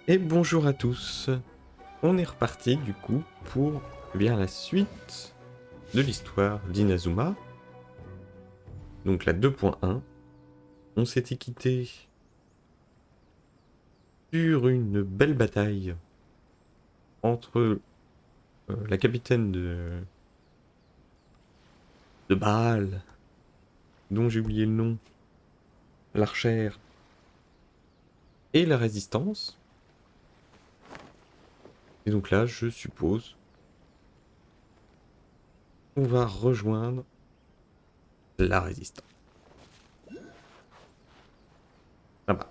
Et bonjour à tous. On est reparti du coup pour bien la suite de l'histoire d'Inazuma. Donc la 2.1. On s'était quitté sur une belle bataille entre la capitaine de Baal, dont j'ai oublié le nom, l'archère, et la Résistance. Et donc là, je suppose, on va rejoindre la Résistance. Ah bah.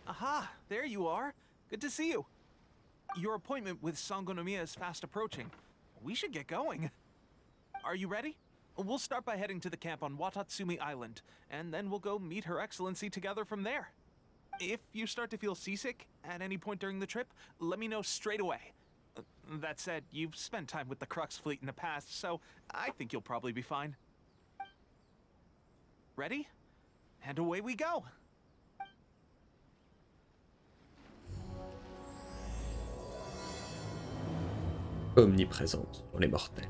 Aha, there you are. Good to see you. Your appointment with Sangonomiya is fast approaching. We should get going. Are you ready? We'll start by heading to the camp on Watatsumi Island, and then we'll go meet Her Excellency together from there. If you start to feel seasick at any point during the trip, let me know straight away. That said, you've spent time with the Crux fleet in the past, so I think you'll probably be fine. Ready? And away we go! Omniprésence dans les mortels.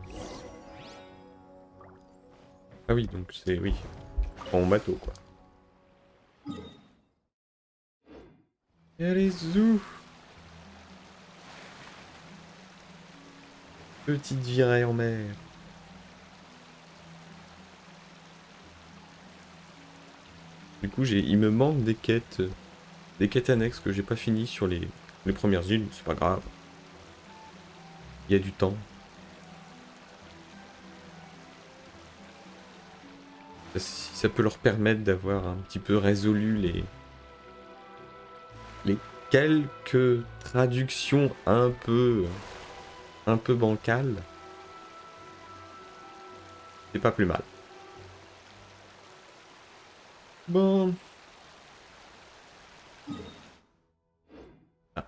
Ah oui, donc c'est... oui. En bateau, quoi. Et allez, où? Petite virée en mer. Du coup, il me manque des quêtes annexes que j'ai pas finies sur les premières îles, c'est pas grave. Il y a du temps. Si ça peut leur permettre d'avoir un petit peu résolu les quelques traductions un peu bancales, c'est pas plus mal. Bon. Ah.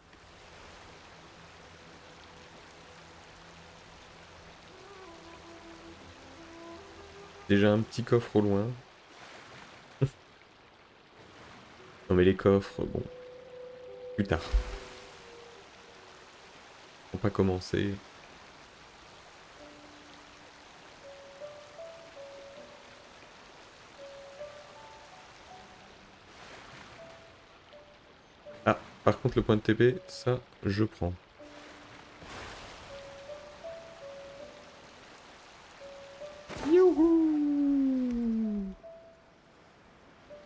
Déjà un petit coffre au loin. Non mais les coffres, bon. Plus tard. Faut pas commencer. Ah, par contre le point de TP, ça, je prends. Youhou!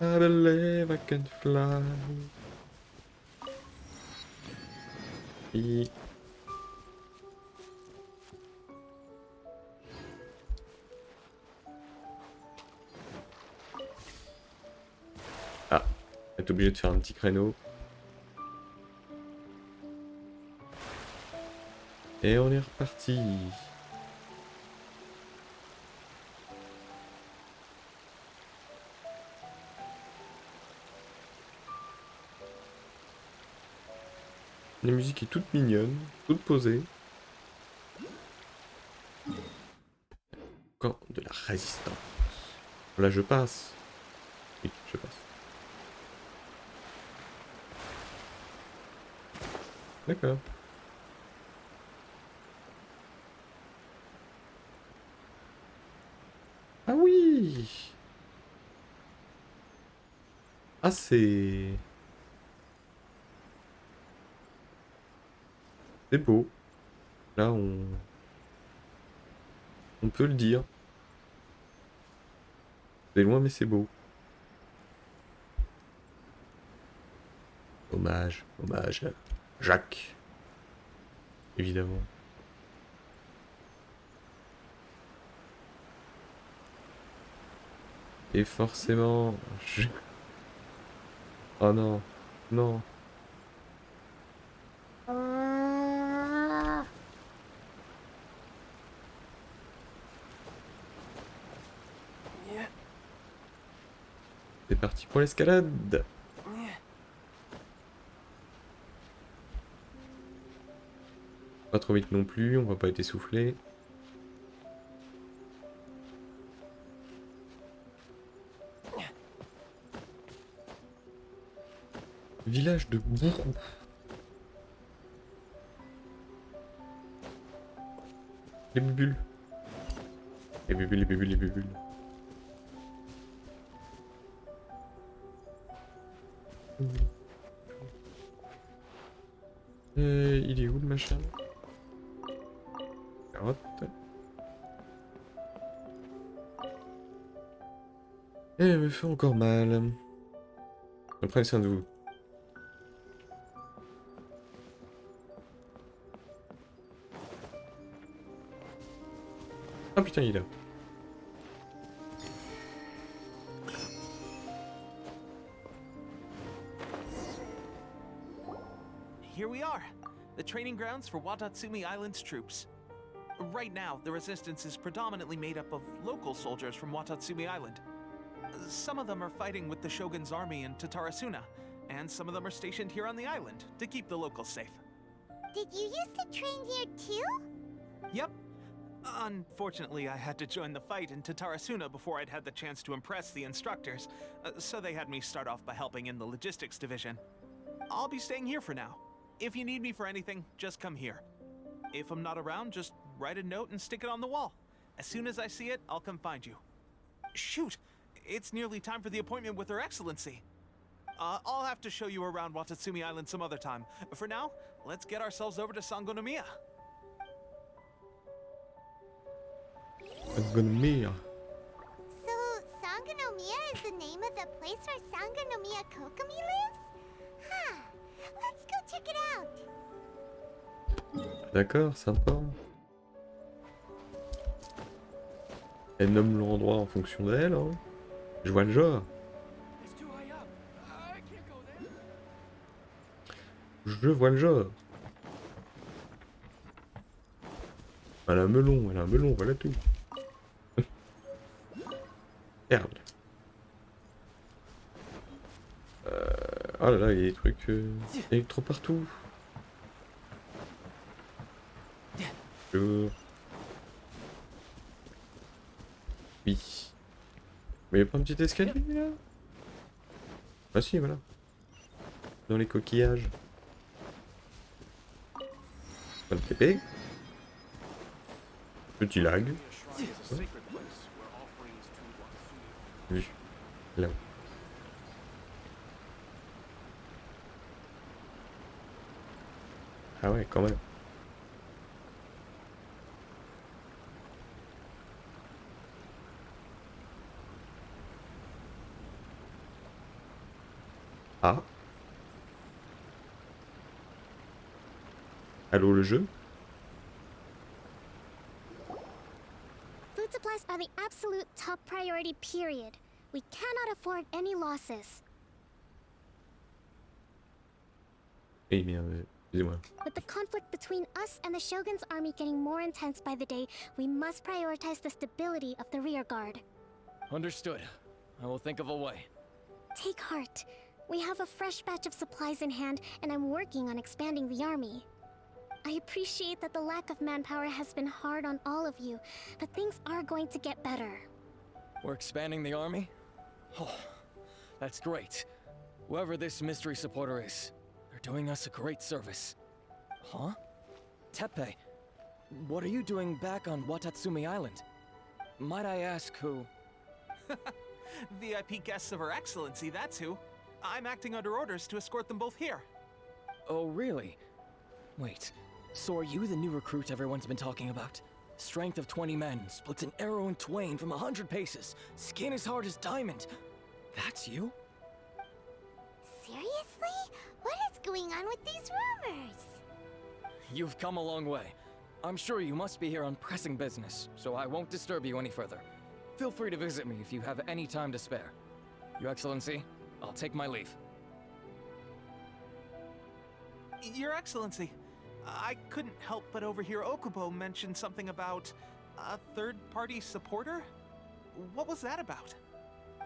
I believe I can fly. Et... ah, on est obligé de faire un petit créneau. Et on est reparti. La musique est toute mignonne, toute posée. Camp de la Résistance. Là, je passe. Oui, je passe. D'accord. Ah oui! Ah, c'est... c'est beau. Là, on peut le dire. C'est loin, mais c'est beau. Hommage, hommage à Jacques. Évidemment. Et forcément... oh non. Non. C'est parti pour l'escalade. Pas trop vite non plus, on va pas être essoufflé. Village de Bourou. Les bulles. Les bulles, les bulles, les bulles. Il est où le machin? Carotte. Elle me fait encore mal. Prenez soin de vous. Oh putain, il est là. Here we are, the training grounds for Watatsumi Island's troops. Right now, the Resistance is predominantly made up of local soldiers from Watatsumi Island. Some of them are fighting with the Shogun's army in Tatarasuna, and some of them are stationed here on the island to keep the locals safe. Did you used to train here too? Yep. Unfortunately, I had to join the fight in Tatarasuna before I'd had the chance to impress the instructors, so they had me start off by helping in the logistics division. I'll be staying here for now. If you need me for anything, just come here. If I'm not around, just write a note and stick it on the wall. As soon as I see it, I'll come find you. Shoot! It's nearly time for the appointment with Her Excellency. I'll have to show you around Watatsumi Island some other time. For now, let's get ourselves over to Sangonomiya. Sangonomiya. So, Sangonomiya is the name of the place where Sangonomiya Kokomi lives? Huh. Let's go check it out. D'accord, sympa. Elle nomme l'endroit en fonction d'elle, hein. Je vois le genre. Je vois le genre. Elle a un melon, voilà tout. Merde. Oh là là, il y a des trucs il y a trop partout. Bonjour. Oui. Mais il n'y a pas un petit escalier là? Ah si, voilà. Dans les coquillages. Pas de TP. Petit lag. Oui. Là-haut. Ah ouais, quand même. Ah. Allô le jeu? Food supplies are the absolute top priority, period. We cannot afford any losses. Eh bien, excusez-moi. With the conflict between us and the Shogun's army getting more intense by the day, we must prioritize the stability of the rear guard. Understood. I will think of a way. Take heart. We have a fresh batch of supplies in hand, and I'm working on expanding the army. I appreciate that the lack of manpower has been hard on all of you, but things are going to get better. We're expanding the army? Oh, that's great. Whoever this mystery supporter is, they're doing us a great service. Huh? Teppei, what are you doing back on Watatsumi Island? Might I ask who? VIP guests of Her Excellency, that's who. I'm acting under orders to escort them both here. Oh, really? Wait, so are you the new recruit everyone's been talking about? Strength of 20 men, splits an arrow in twain from 100 paces, skin as hard as diamond. That's you? Seriously? What is going on with these rumors? You've come a long way. I'm sure you must be here on pressing business, so I won't disturb you any further. Feel free to visit me if you have any time to spare. Your Excellency, I'll take my leave. Your Excellency, I couldn't help but overhear Okubo mention something about a third-party supporter? What was that about?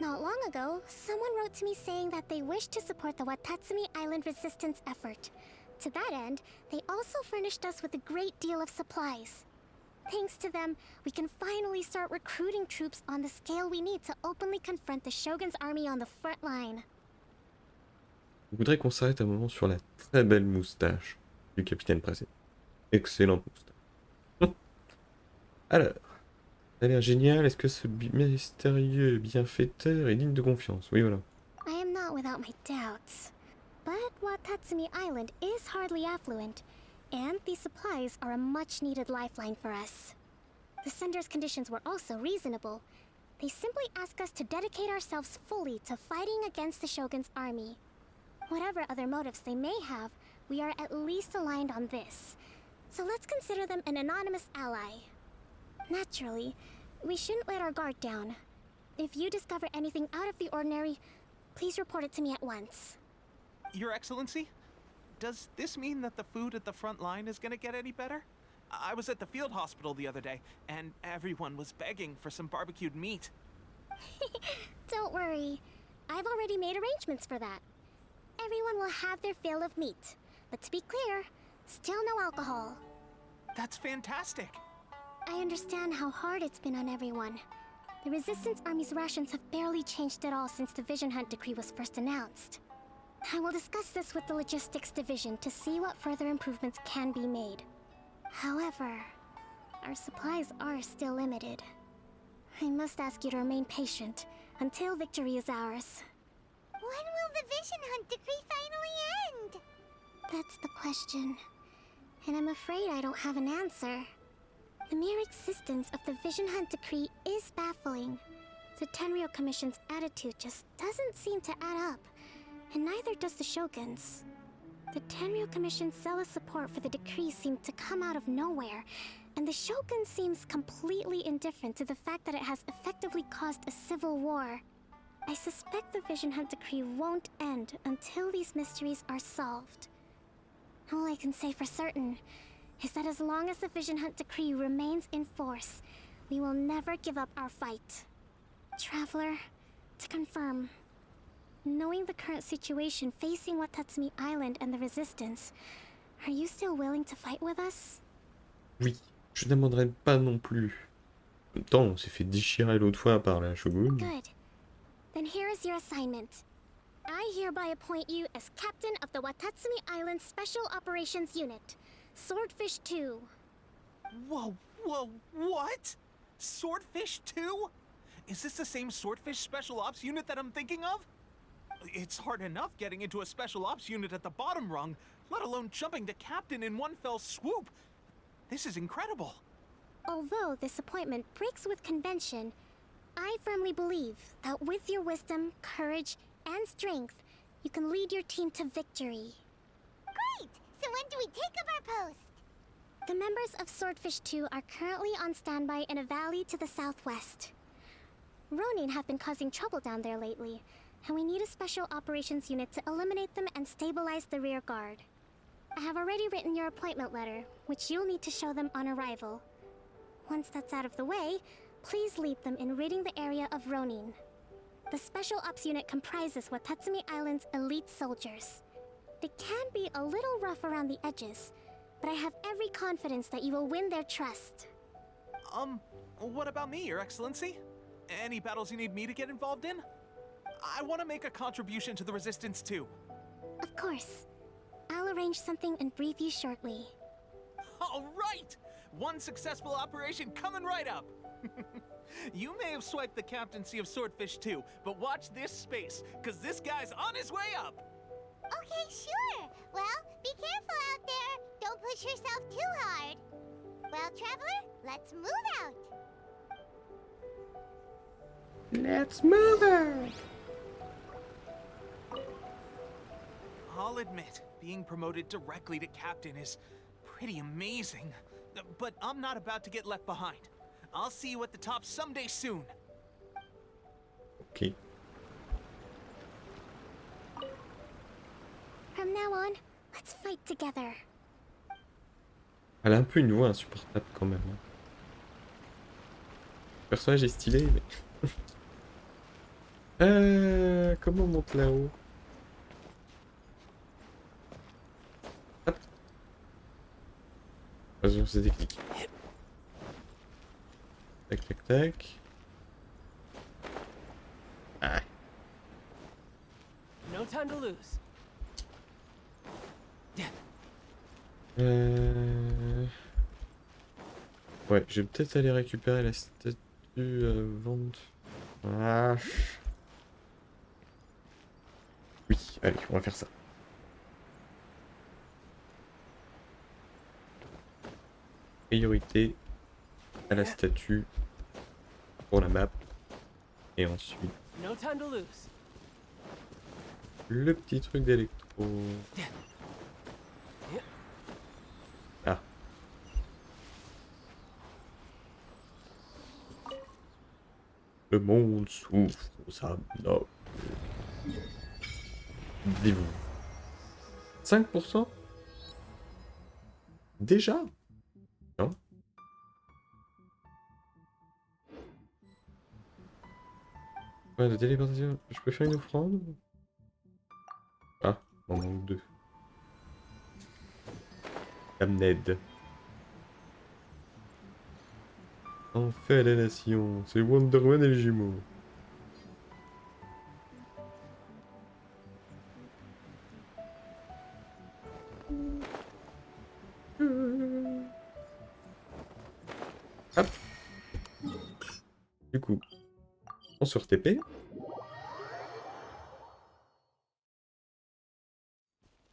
Not long ago, someone wrote to me saying that they wish to support the Watatsumi Island resistance effort. To that end, they also furnished us with a great deal of supplies. Thanks to them, we can finally start recruiting troops on the scale we need to openly confront the Shogun's army on the front line. Je voudrais qu'on s'arrête un moment sur la très belle moustache du capitaine précédent. Excellente moustache. Alors, ça a l'air génial. Est-ce que ce mystérieux bienfaiteur est digne de confiance? Oui, voilà. I am not without my doubts. But Watatsumi Island is hardly affluent, and these supplies are a much-needed lifeline for us. The sender's conditions were also reasonable. They simply ask us to dedicate ourselves fully to fighting against the Shogun's army. Whatever other motives they may have, we are at least aligned on this. So let's consider them an anonymous ally. Naturally, we shouldn't let our guard down. If you discover anything out of the ordinary, please report it to me at once. Your Excellency? Does this mean that the food at the front line is gonna get any better? I was at the field hospital the other day, and everyone was begging for some barbecued meat. Don't worry. I've already made arrangements for that. Everyone will have their fill of meat. But to be clear, still no alcohol. That's fantastic. I understand how hard it's been on everyone. The Resistance Army's rations have barely changed at all since the Vision Hunt decree was first announced. I will discuss this with the Logistics Division to see what further improvements can be made. However, our supplies are still limited. I must ask you to remain patient until victory is ours. When will the Vision Hunt decree finally end? That's the question. And I'm afraid I don't have an answer. The mere existence of the Vision Hunt decree is baffling. The Tenryou Commission's attitude just doesn't seem to add up, and neither does the Shogun's. The Tenryou Commission's zealous support for the decree seemed to come out of nowhere, and the Shogun seems completely indifferent to the fact that it has effectively caused a civil war. I suspect the Vision Hunt decree won't end until these mysteries are solved. All I can say for certain is that as long as the Vision Hunt decree remains in force, we will never give up our fight. Traveler, to confirm, knowing the current situation facing Watatsumi Island and the Resistance, are you still willing to fight with us? Oui, je ne demanderai pas non plus. En même temps, on s'est fait déchirer l'autre fois par la Shogun. Good. Then here is your assignment. I hereby appoint you as captain of the Watatsumi Island Special Operations Unit, Swordfish 2. Whoa, what? Swordfish 2? Is this the same Swordfish Special Ops unit that I'm thinking of? It's hard enough getting into a Special Ops unit at the bottom rung, let alone jumping to captain in one fell swoop. This is incredible. Although this appointment breaks with convention, I firmly believe that with your wisdom, courage, and strength, you can lead your team to victory. Great! So when do we take up our post? The members of Swordfish 2 are currently on standby in a valley to the southwest. Ronin have been causing trouble down there lately, and we need a special operations unit to eliminate them and stabilize the rear guard. I have already written your appointment letter, which you'll need to show them on arrival. Once that's out of the way, please lead them in ridding the area of Ronin. The Special Ops unit comprises Watatsumi Island's elite soldiers. They can be a little rough around the edges, but I have every confidence that you will win their trust. What about me, Your Excellency? Any battles you need me to get involved in? I want to make a contribution to the Resistance too. Of course. I'll arrange something and brief you shortly. All right! One successful operation coming right up! You may have swiped the captaincy of Swordfish 2, but watch this space, because this guy's on his way up! Okay, sure. Well, be careful out there. Don't push yourself too hard. Well, Traveler, let's move out. Let's move her! I'll admit, being promoted directly to captain is pretty amazing. But I'm not about to get left behind. I'll see you at the top someday soon. Ok. From now on, let's fight together. Elle a un peu une voix insupportable quand même. Hein. Le personnage est stylé, mais... comment on monte là-haut? Hop. Attention, c'est technique. Tac, tac, tac. Ah. No time to lose. Ouais, je vais peut-être aller récupérer la statue vente. Ah. Oui, allez, on va faire ça. Priorité à la statue pour la map. Et ensuite, No time to lose. le petit truc d'électro. Ah. Le monde souffre aux âmes nobles. Dis-vous. 5%? Déjà? Non? Ouais, de téléportation. Je peux faire une offrande? Ah, on en manque 2. Damned. En fait, la nation. C'est Wonder Woman et les jumeaux. Hop. Du coup, on se TP.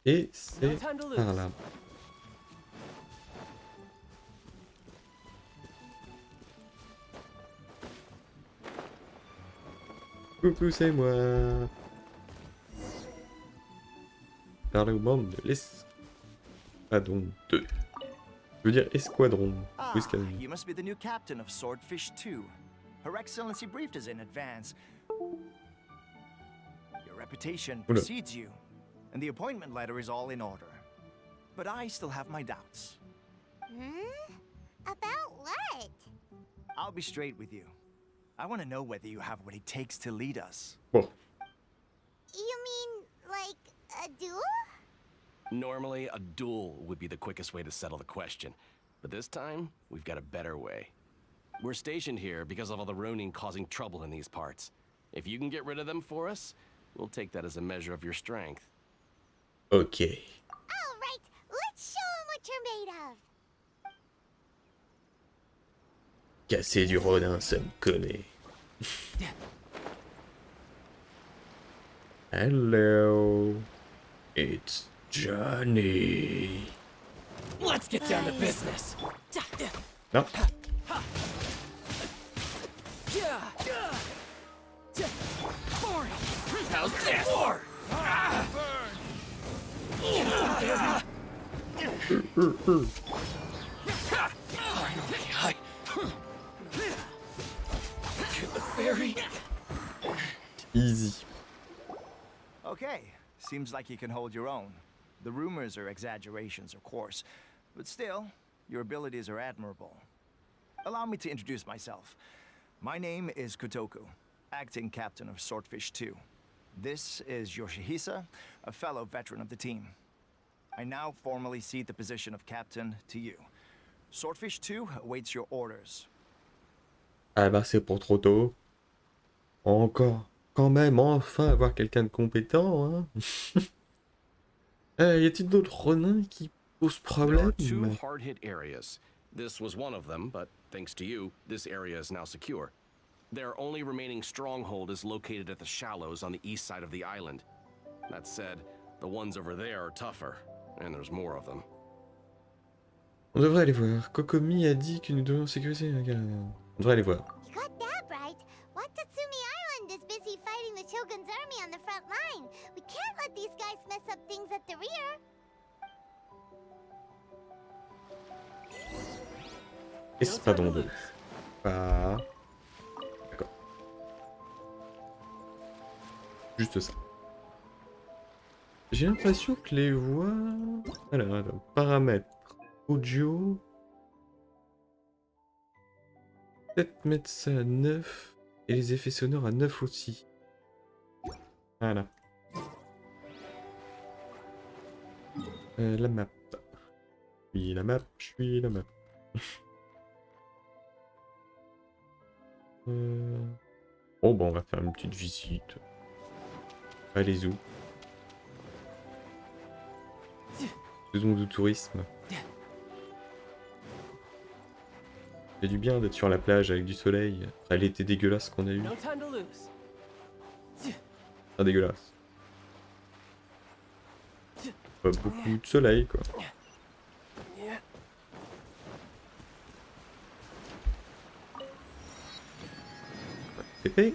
Et c'est par là. Coucou, c'est moi. Par le monde de l'escadron 2. Je veux dire escadron. Ou escadron. You must be the new captain of Swordfish 2. Her Excellency briefed us in advance. Your reputation precedes you, and the appointment letter is all in order. But I still have my doubts. About what? I'll be straight with you. I want to know whether you have what it takes to lead us. Bon. You mean, like, a duel? Normally, a duel would be the quickest way to settle the question. But this time, we've got a better way. We're stationed here because of all the Ronin causing trouble in these parts. If you can get rid of them for us, we'll take that as a measure of your strength. Ok. All right, let's show 'em what you're made of. Casser du Ronin, ça me connaît. Hello. It's Johnny. Let's get down to business. Non. How's this? Easy. Okay, seems like you can hold your own. The rumors are exaggerations, of course, but still, your abilities are admirable. Allow me to introduce myself. My name is Kotoku, acting captain of Swordfish 2. This is Yoshihisa, a fellow veteran of the team. I now formally cede the position of captain to you. Swordfish 2 awaits your orders. Ah bah c'est pour trop tôt. Encore. Quand même, enfin avoir quelqu'un de compétent, hein. Y a-t-il d'autres Ronins qui posent There problème? are two hard-hit areas. This was one of them, but thanks to you, this area is now secure. Their only remaining stronghold is located at the shallows on the east side of the island. That said, the ones over there are tougher, and there's more of them. On devrait aller voir. Kokomi a dit que nous devions sécuriser un gars. On devrait aller voir. You got that right. Watatsumi Island is busy fighting the Shogun's army on the front line. We can't let these guys mess up things at the rear. Espadon 2. Pas... D'accord. Juste ça. J'ai l'impression que les voix... Alors, paramètres. Audio... Peut-être mettre ça à 9. Et les effets sonores à 9 aussi. Voilà. La map. Je suis la map, je suis la map. Oh bon, on va faire une petite visite. Allez où? Faisons du tourisme. C'est du bien d'être sur la plage avec du soleil, après l'été dégueulasse qu'on a eu. No time to lose. Pas dégueulasse. Pas beaucoup de soleil, quoi. TP.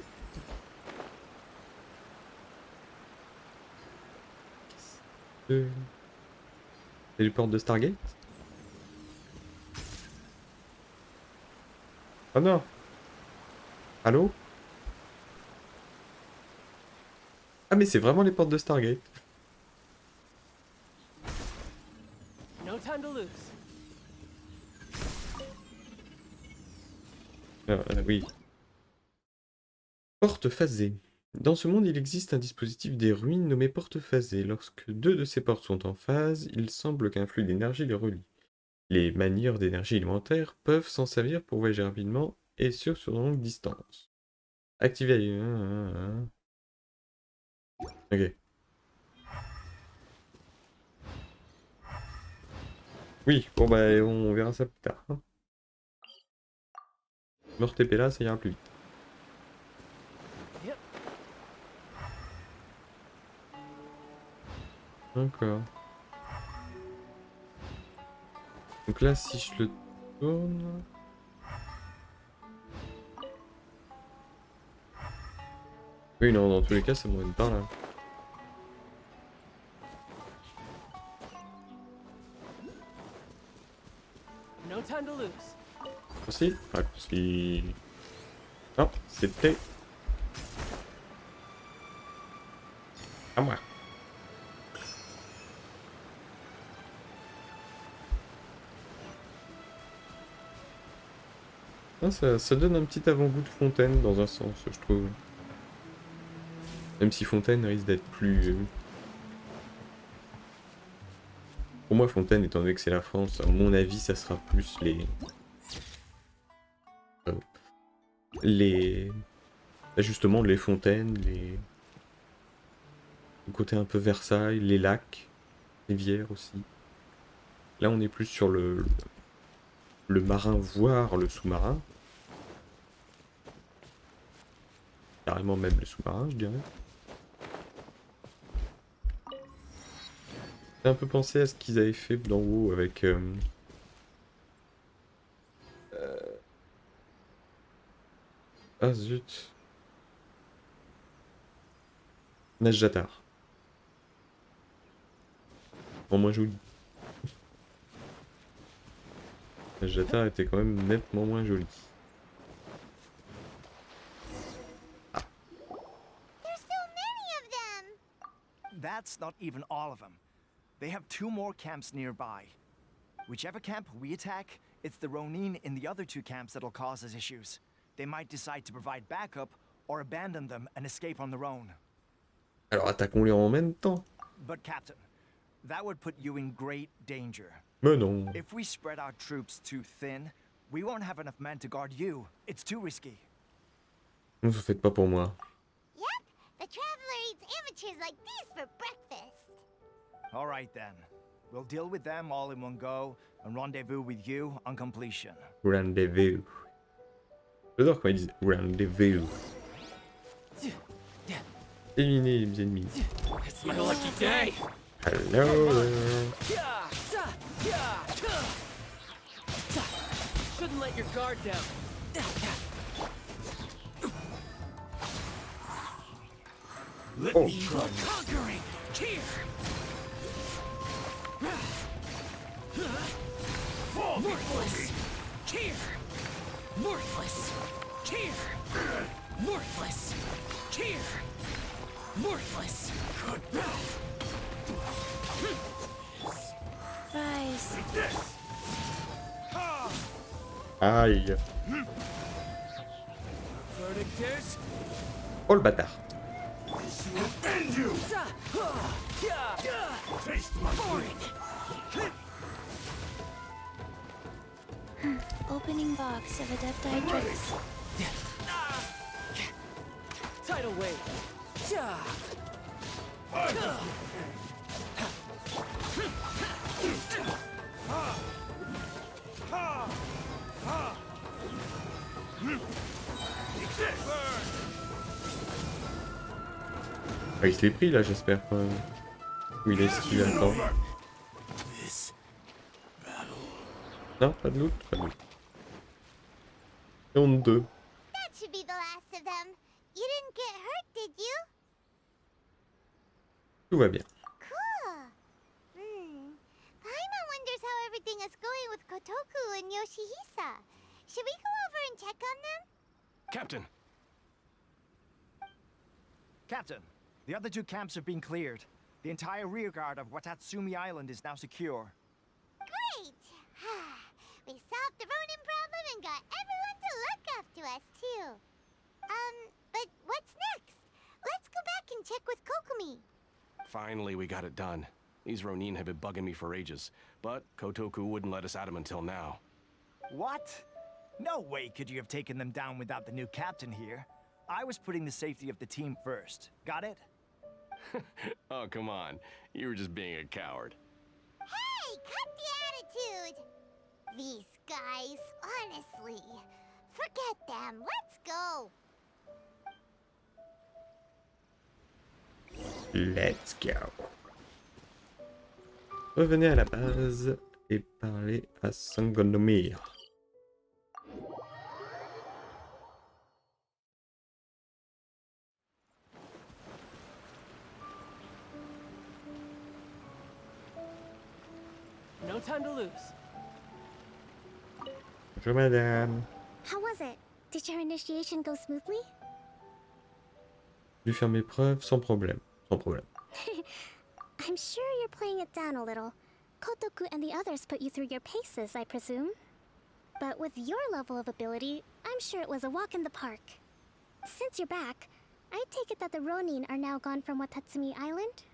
C'est les portes de Stargate? Oh non! Allô? Ah mais c'est vraiment les portes de Stargate. No time to lose. Oui. Porte phasée. Dans ce monde, il existe un dispositif des ruines nommé porte phasée. Lorsque deux de ces portes sont en phase, il semble qu'un flux d'énergie les relie. Les manieurs d'énergie élémentaire peuvent s'en servir pour voyager rapidement et sur de longue distance. Activer. Ok. Oui, bon bah on verra ça plus tard. Hein. Mort TP là, ça ira plus vite. Encore. Donc là, si je le tourne... Oui, non, dans tous les cas, ça m'emmène par là. No time to lose. Raccourci. Raccourci. Non, c'était... à moi. Ah, ça donne un petit avant-goût de Fontaine dans un sens, je trouve. Même si Fontaine risque d'être plus... Pour moi, Fontaine, étant donné que c'est la France, à mon avis, ça sera plus les... Bah, justement, les fontaines, le côté un peu Versailles, les lacs, rivières aussi. Là, on est plus sur le marin, voire le sous-marin. Carrément même le sous-marin, je dirais. J'ai un peu pensé à ce qu'ils avaient fait d'en haut avec... Ah zut. Najatar. En moins joli. Najatar était quand même nettement moins joli. Ah. There's so many of them! That's not even all of them. They have 2 more camps nearby. Whichever camp we attack, it's the Ronin in the other 2 camps that'll cause us issues. They might decide to provide backup or abandon them and escape on their own. Alors attaquons-les en même temps. But Captain, that would put you in great danger. Mais non. If we spread our troops too thin, we won't have enough men to guard you. It's too risky. Ne vous faites pas pour moi. Yep, the Traveler eats amateurs like these for breakfast. All right then. We'll deal with them all in one go and rendezvous with you on completion. Rendezvous. J'adore quand ils disent rendezvous. Éliminer les ennemis. It's my lucky day. Hello. Shouldn't let your guard down. Oh. Conquering. Here. Worthless. Here. Worthless. Here. Worthless. Here. Worthless. Rise. Aïe. Verdict is Oh le bâtard. Opening box of Adepti drinks. tidal wave. Ah, il se l'est pris là, j'espère. Ou il est esquivé encore. Non, pas de loot, pas de loot. Et on 2. That should be the last of them. You didn't get hurt, did you? Tout va bien. Cool. Paimon wonders how everything is going with Kotoku and Yoshihisa. Should we go over and check on them? Captain! Captain, the other two camps have been cleared. The entire rearguard of Watatsumi Island is now secure. Great! We solved the Ronin problem and got everyone to look after us, too. But what's next? Let's go back and check with Kokumi. Finally, we got it done. These Ronin have been bugging me for ages, but Kotoku wouldn't let us at them until now. What? No way could you have taken them down without the new captain here. I was putting the safety of the team first. Got it? Oh, come on. You were just being a coward. Hey, cut the attitude! These guys, honestly. Forget them. Let's go. Let's go. Revenez à la base et parlez à Sangonomiya. No time to lose. Bonjour madame. How was it? Did your initiation go smoothly? Dû faire mes preuves sans problème. Sans problème. I'm sure you're playing it down a little. Kotoku and the others put you through your paces, I presume. But with your level of ability, I'm sure it was a walk in the park. Since you're back, I take it that the Ronin are now gone from Watatsumi Island?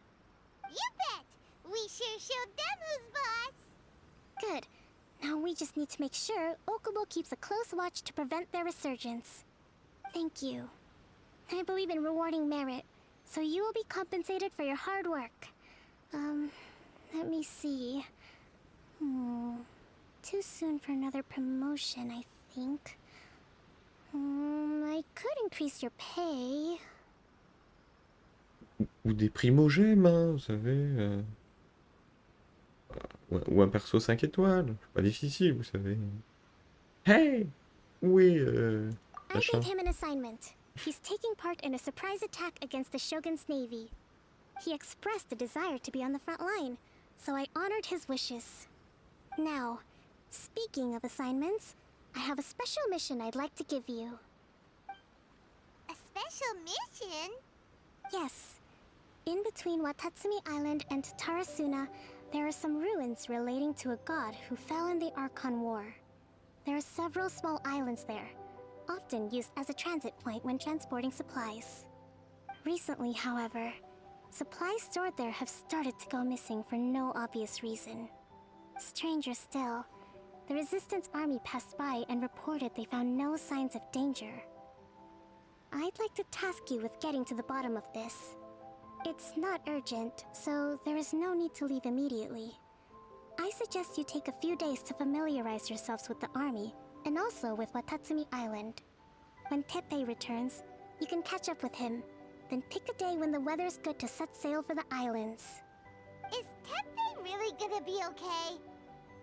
You bet! We sure showed them who's boss! Good. Now we just need to make sure Okubo keeps a close watch to prevent their resurgence. Thank you. I believe in rewarding merit, so you will be compensated for your hard work. Let me see. Too soon for another promotion, I think. I could increase your pay. Ou des primogèmes, hein, vous savez. Ou un perso 5 étoiles. Pas difficile, vous savez. Hey! Oui, I machin. gave him an assignment. He's taking part in a surprise attack against the Shogun's navy. He expressed a desire to be on the front line, so I honored his wishes. Now, speaking of assignments, I have a special mission I'd like to give you. A special mission? Yes. In between Watatsumi Island and Tarasuna, there are some ruins relating to a god who fell in the Archon War. There are several small islands there, often used as a transit point when transporting supplies. Recently, however, supplies stored there have started to go missing for no obvious reason. Stranger still, the Resistance army passed by and reported they found no signs of danger. I'd like to task you with getting to the bottom of this. It's not urgent, so there is no need to leave immediately. I suggest you take a few days to familiarize yourselves with the army, and also with Watatsumi Island. When Teppei returns, you can catch up with him, then pick a day when the weather's good to set sail for the islands. Is Teppei really gonna be okay?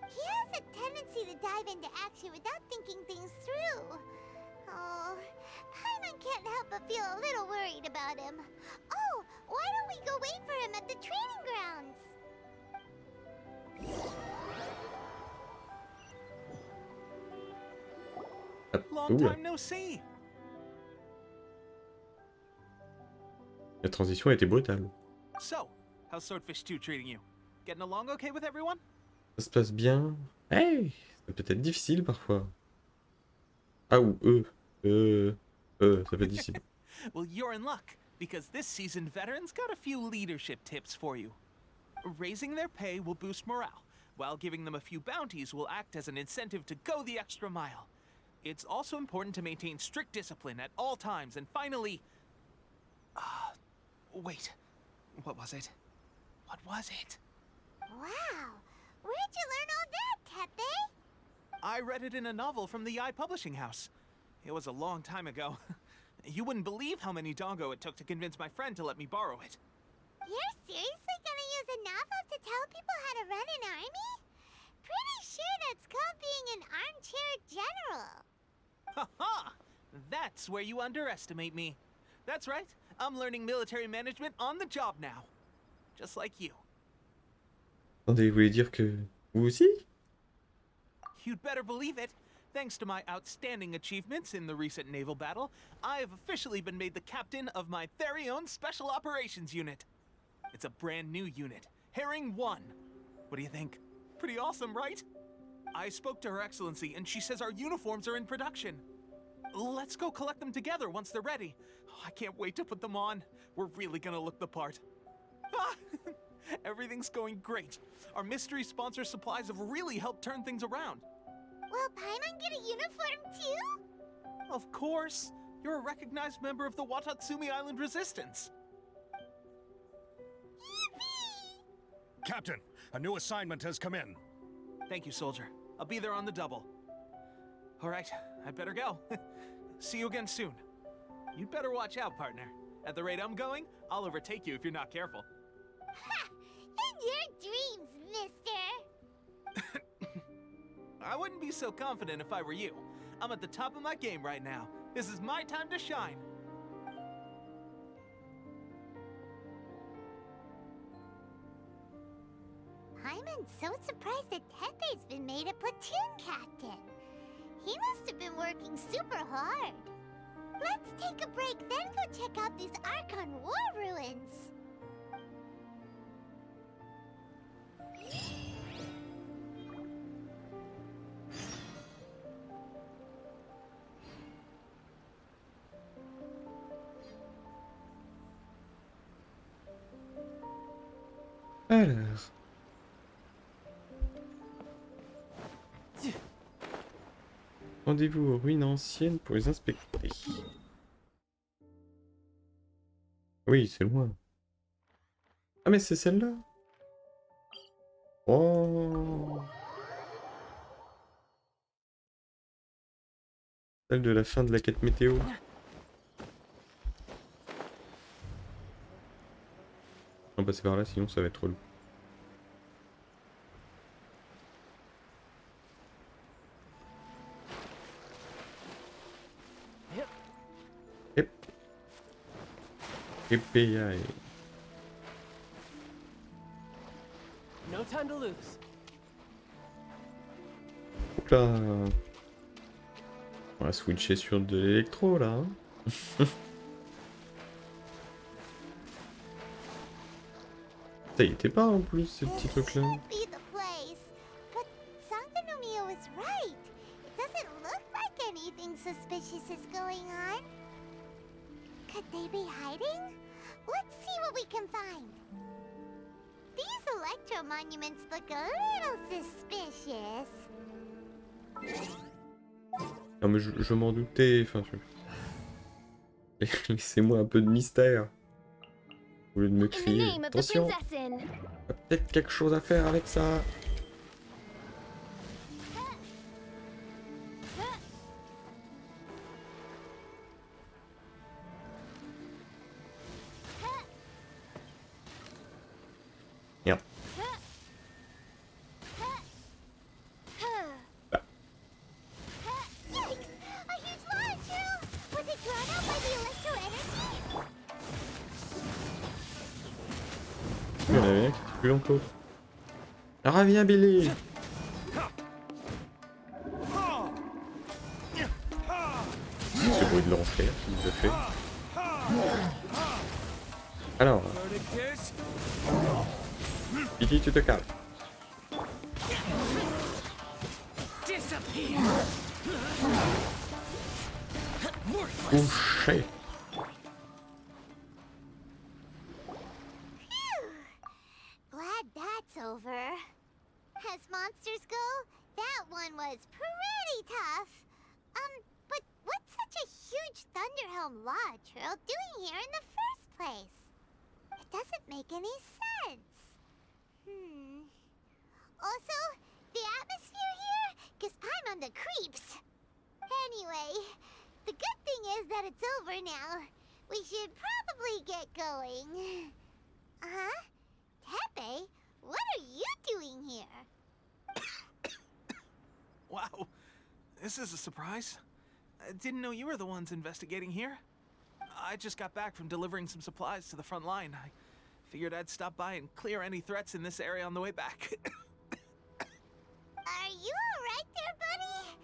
He has a tendency to dive into action without thinking things through. Oh, Paimon can't help but feel a little worried about him. Oh, why don't we go wait for him at the training grounds? Long time no see. La transition a été brutale. So, how's Swordfish 2 treating you? Getting along okay with everyone? Ça se passe bien. Hey! Ça peut être difficile parfois. Ah ou ça peut être difficile. Well, you're in luck, because this seasoned veteran's got a few leadership tips for you. Raising their pay will boost morale, while giving them a few bounties will act as an incentive to go the extra mile. It's also important to maintain strict discipline at all times, and finally... wait. What was it? What was it? Wow, Where'd you learn all that, Tepe? I read it in a novel from the Publishing House. It was a long time ago. You wouldn't believe how many dongo it took to convince my friend to let me borrow it. You're seriously gonna use a novel to tell people how to run an army? Pretty sure that's called being an armchair general. Ha ha! That's where you underestimate me. That's right. I'm learning military management on the job now. Just like you. Attendez, vous voulez dire que vous aussi? You'd better believe it. Thanks to my outstanding achievements in the recent naval battle, I have officially been made the captain of my very own Special Operations Unit. It's a brand new unit, Herring 1. What do you think? Pretty awesome, right? I spoke to Her Excellency, and she says our uniforms are in production. Let's go collect them together once they're ready. I can't wait to put them on. We're really gonna look the part. Everything's going great. Our mystery sponsor supplies have really helped turn things around. Will Paimon get a uniform too? Of course. You're a recognized member of the Watatsumi Island Resistance. Yippee! Captain, a new assignment has come in. Thank you, soldier. I'll be there on the double. All right, I'd better go. See you again soon. You'd better watch out, partner. At the rate I'm going, I'll overtake you if you're not careful. Ha! In your dreams, mister! I wouldn't be so confident if I were you. I'm at the top of my game right now. This is my time to shine. Paimon's so surprised that Tepe's been made a platoon captain. He must have been working super hard. Let's take a break, then go check out these Archon War ruins. Alors. Rendez-vous aux ruines anciennes pour les inspecter. Oui, c'est loin. Ah mais c'est celle-là. Oh. Celle de la fin de la quête météo. On va passer par là, sinon ça va être relou. Yep. EPI. No time to lose. Hop là. On va switcher sur de l'électro là. Hein. Ça y était pas en plus ce petit truc là. This should be the place. But Sangonomiya was right. It doesn't look like anything suspicious is going on. Could they be hiding? Let's see what we can find. These electro monuments look a little suspicious. Non mais je m'en doutais, enfin laissez-moi un peu de mystère. Au lieu de me crier, attention, il y a peut-être quelque chose à faire avec ça. Merde. Yikes! A huge launcher! Was it drawn out by the electro energy? Il y en avait un qui était plus long que l'autre. Reviens Billy. C'est bruit de l'enfer qu'il nous a fait. Alors, Billy, tu te calmes. Couché. Glad that's over. As monsters go, that one was pretty tough. But what's such a huge Thunderhelm Law Trail doing here in the first place? It doesn't make any sense. Also, the atmosphere here gives I'm on the creeps. Anyway, the good thing is that it's over now. We should probably get going. Huh? Tepe, what are you doing here? Wow, this is a surprise. I didn't know you were the ones investigating here. I just got back from delivering some supplies to the front line. I figured I'd stop by and clear any threats in this area on the way back. Are you alright there, buddy?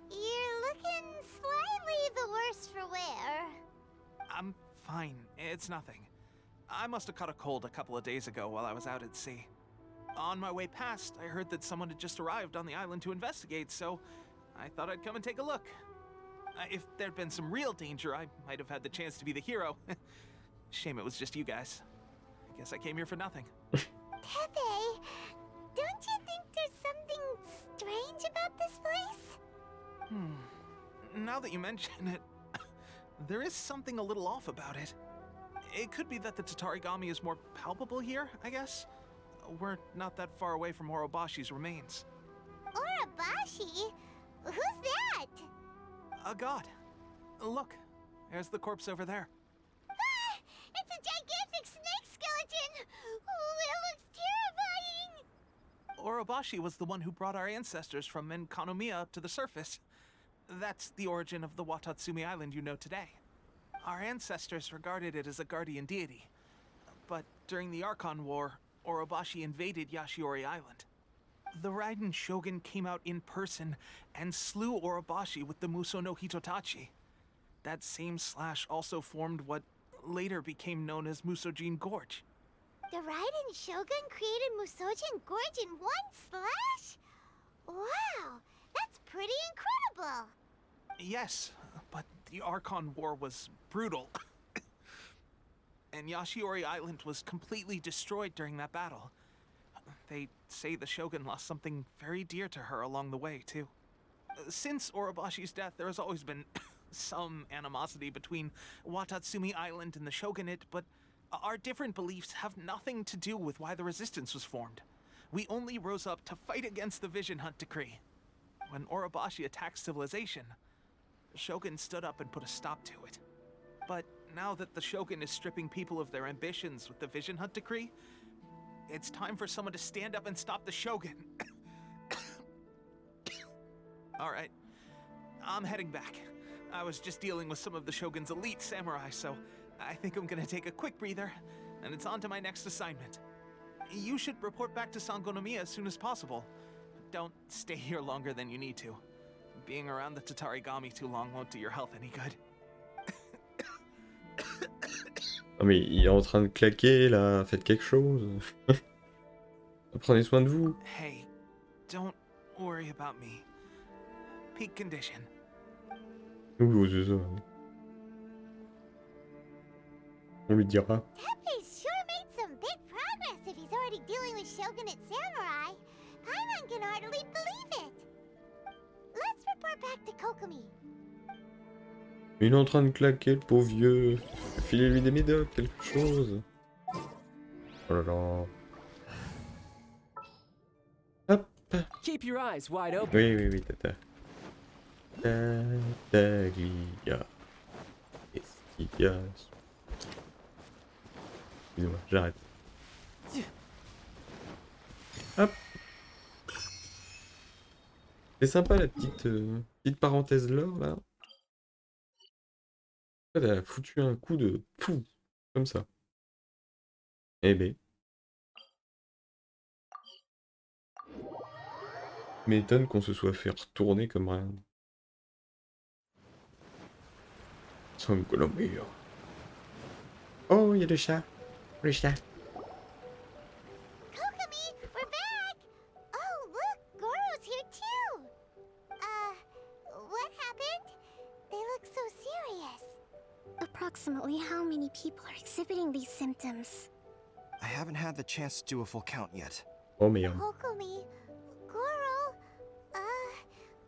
You're looking slightly the worse for wear. I'm fine. It's nothing. I must have caught a cold a couple of days ago while I was out at sea. On my way past, I heard that someone had just arrived on the island to investigate, so I thought I'd come and take a look. If there'd been some real danger, I might have had the chance to be the hero. Shame it was just you guys. I guess I came here for nothing. Tepe, don't you think there's something strange about this place? Now that you mention it, there is something a little off about it. It could be that the Tatarigami is more palpable here, I guess. We're not that far away from Orobashi's remains. Orobashi? Who's that? A god. Look, there's the corpse over there. Ah! It's a gigantic snake skeleton! Oh, it looks terrifying! Orobashi was the one who brought our ancestors from Sangonomiya up to the surface. That's the origin of the Watatsumi Island you know today. Our ancestors regarded it as a guardian deity. But during the Archon War, Orobashi invaded Yashiori Island. The Raiden Shogun came out in person and slew Orobashi with the Muso no Hitotachi. That same slash also formed what later became known as Musojin Gorge. The Raiden Shogun created Musojin Gorge in one slash? Wow, that's pretty incredible! Yes, but the Archon War was brutal. And Yashiori Island was completely destroyed during that battle. They say the Shogun lost something very dear to her along the way, too. Since Orobashi's death, there has always been some animosity between Watatsumi Island and the Shogunate, but our different beliefs have nothing to do with why the Resistance was formed. We only rose up to fight against the Vision Hunt Decree. When Orobashi attacked civilization, the Shogun stood up and put a stop to it. But now that the Shogun is stripping people of their ambitions with the Vision Hunt Decree, it's time for someone to stand up and stop the Shogun. Alright, I'm heading back. I was just dealing with some of the Shogun's elite samurai, so I think I'm gonna take a quick breather, and it's on to my next assignment. You should report back to Sangonomiya as soon as possible. Don't stay here longer than you need to. Being around the Tatarigami too long won't do your health any good. Non mais il est en train de claquer là, faites quelque chose. Prenez soin de vous. Hey, don't worry about me. Peak condition. Oui, c'est ça. On lui dira. Tepe's sure made some big progress if he's already dealing with Shogunate samurai. Paimon can hardly believe it. Let's report back to Kokomi. Il est en train de claquer, le pauvre vieux. Filez-lui des médocs, quelque chose. Oh là là. Hop. Keep your eyes wide open. Oui, tata. Tatalia. Qu'est-ce qu'il y a? Excusez-moi, j'arrête. Hop. C'est sympa la petite parenthèse lore là. Elle a foutu un coup de fou, comme ça. Eh ben. M'étonne qu'on se soit fait retourner comme rien. Sangonomiya. Oh, il y a le chat. Le chat. Kokomi, we're back! Oh, look, Goro's here too! What happened? They look so serious. Approximately how many people are exhibiting these symptoms? I haven't had the chance to do a full count yet. Oh merde. Kokomi, Goro,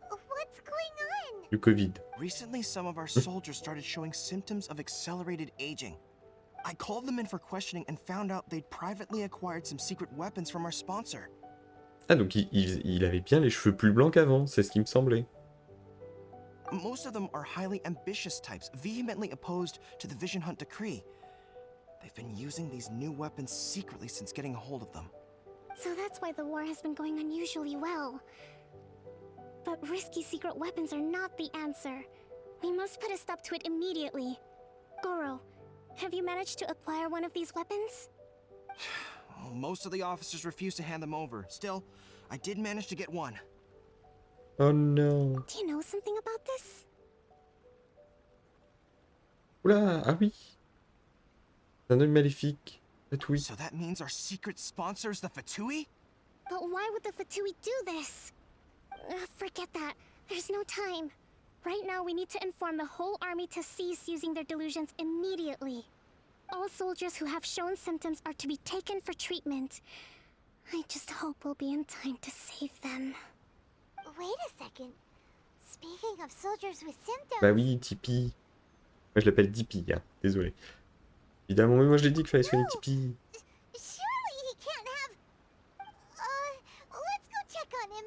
what's going on? Du Covid. Recently, some of our soldiers started showing symptoms of accelerated aging. I called them in for questioning and found out they'd privately acquired some secret weapons from our sponsor. Ah, donc il avait bien les cheveux plus blancs qu'avant, c'est ce qui me semblait. Most of them are highly ambitious types, vehemently opposed to the Vision Hunt decree. They've been using these new weapons secretly since getting a hold of them. So that's why the war has been going unusually well. But risky secret weapons are not the answer. We must put a stop to it immediately. Goro, have you managed to acquire one of these weapons? Most of the officers refuse to hand them over. Still, I did manage to get one. Oh non. Do you know something about this? Oula, ah oui. C'est un œil maléfique. C'est oui. So that means our secret sponsor is the Fatui? But why would the Fatui do this? Forget that. There's no time. Right now, we need to inform the whole army to cease using their delusions immediately. All soldiers who have shown symptoms are to be taken for treatment. I just hope we'll be in time to save them. Wait a second. Speaking of soldiers with symptoms... Bah oui, Tipeee. Moi je l'appelle Tipeee, hein. Désolé. Évidemment, mais moi je l'ai dit qu'il fallait soigner Tipeee. Surely he can't have... let's go check on him.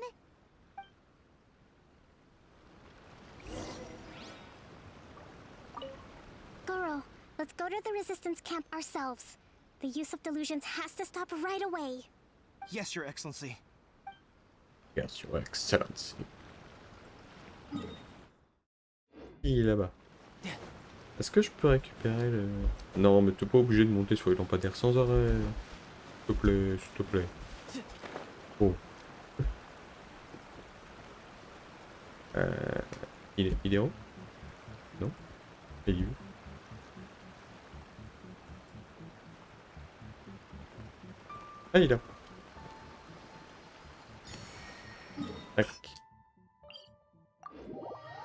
Goro, let's go to the Resistance camp ourselves. The use of delusions has to stop right away. Yes, Your Excellency. Yes, Your Excellency. Il est là-bas. Est-ce que je peux récupérer le... Non, mais t'es pas obligé de monter sur les lampadaires sans arrêt. S'il te plaît, s'il te plaît. Oh. Il est en haut? Non? Il est où? Ah, il est là. Tac.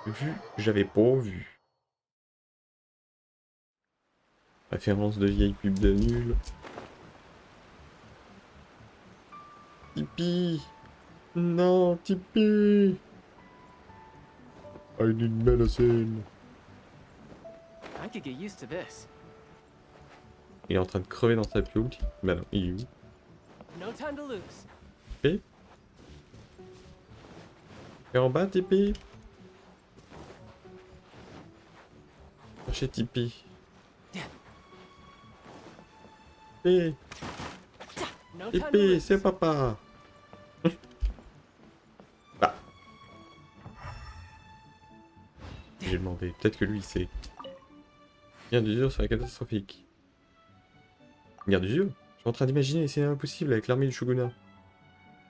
Vu, j'avais pas vu. Référence de vieille pub de nul. Tipeee. Non, Tipeee. I need medicine. I could get used to this. Il est en train de crever dans sa pioule. Bah non, il est où? No time to lose. Tipeee. Et en bas, Tipeee. Cherchez Tipeee. Tipeee. No time to Tipeee, lose. c'est papa. Bah. J'ai demandé. Peut-être que lui, il sait. Guerre d'usure serait catastrophique. Guerre d'usure? Je suis en train d'imaginer les scénarios possibles avec l'armée du shogunat.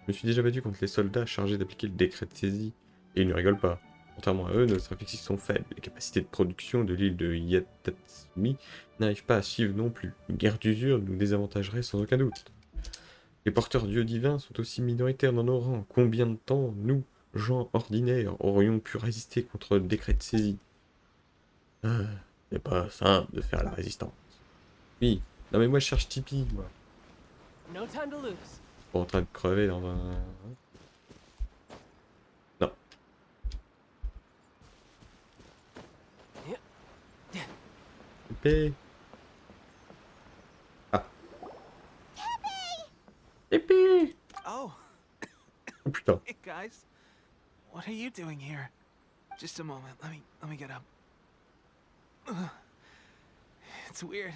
Je me suis déjà battu contre les soldats chargés d'appliquer le décret de saisie. Et ils ne rigolent pas. Contrairement à eux, nos effectifs sont faibles. Les capacités de production de l'île de Yatatsumi n'arrivent pas à suivre non plus. Une guerre d'usure nous désavantagerait sans aucun doute. Les porteurs d'yeux divins sont aussi minoritaires dans nos rangs. Combien de temps, nous, gens ordinaires, aurions pu résister contre le décret de saisie? C'est pas simple de faire la résistance. Oui. Non mais moi je cherche Tipeee, moi. No time to lose. Pas en train de crever dans un... Non. Tipeee. Ah. Tipeee. Oh, Oh putain. hey guys. What are you doing here? Just a moment. Let me get up. Ugh. It's weird.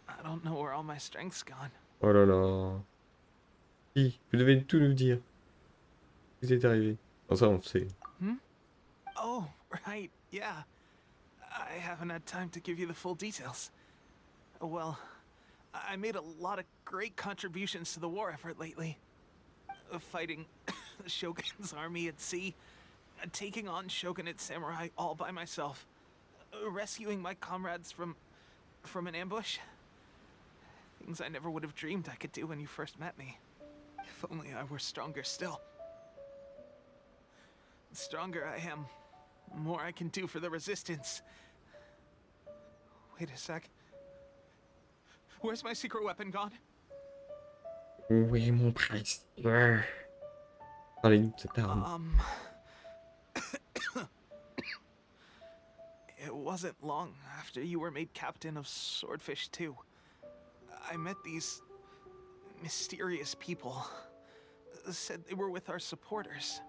I don't know where all my strength's gone. Oh là là. Si, vous devez tout nous dire. Qu'est-ce qui est arrivé? Enfin, ça on le sait. Oh, right. Yeah. I haven't had time to give you the full details. Well, I made a lot of great contributions to the war effort lately. Fighting the Shogun's army at sea, taking on Shogunate samurai all by myself, rescuing my comrades from an ambush. Things I never would have dreamed I could do when you first met me. If only I were stronger still. The stronger I am, the more I can do for the Resistance. Wait a sec. Where's my secret weapon gone? Où est mon précieux? Parlez-nous de cette arme. It wasn't long after you were made captain of Swordfish 2. I met these mysterious people. said they were with our supporters.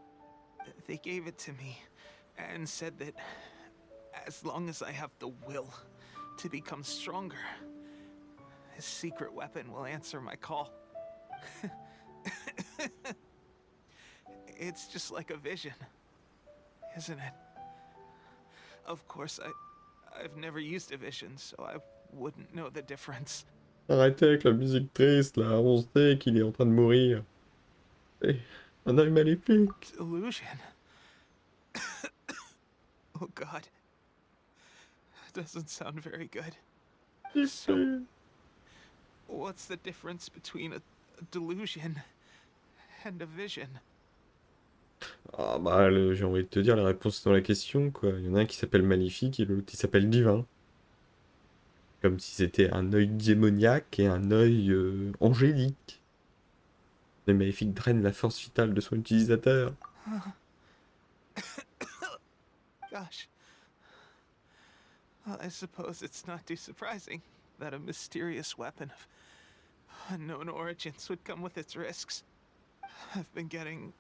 They gave it to me and said that as long as I have the will to become stronger, his secret weapon will answer my call. It's just like a vision, isn't it? Of course, I've never used a vision, so I wouldn't know the difference. Arrêtez avec la musique triste, là. On sait qu'il est en train de mourir. Et un œil maléfique. Illusion. Oh God. Doesn't sound very good. So, what's the difference between a delusion and a vision? Ah bah, j'ai envie de te dire, la réponse est dans la question, quoi. Il y en a un qui s'appelle maléfique et l'autre qui s'appelle divin. Comme si c'était un œil démoniaque et un œil angélique. Le maléfique draine la force vitale de son utilisateur. Gosh. Well, I suppose it's not too surprising that a mysterious weapon of unknown origins would come with its risks. I've been getting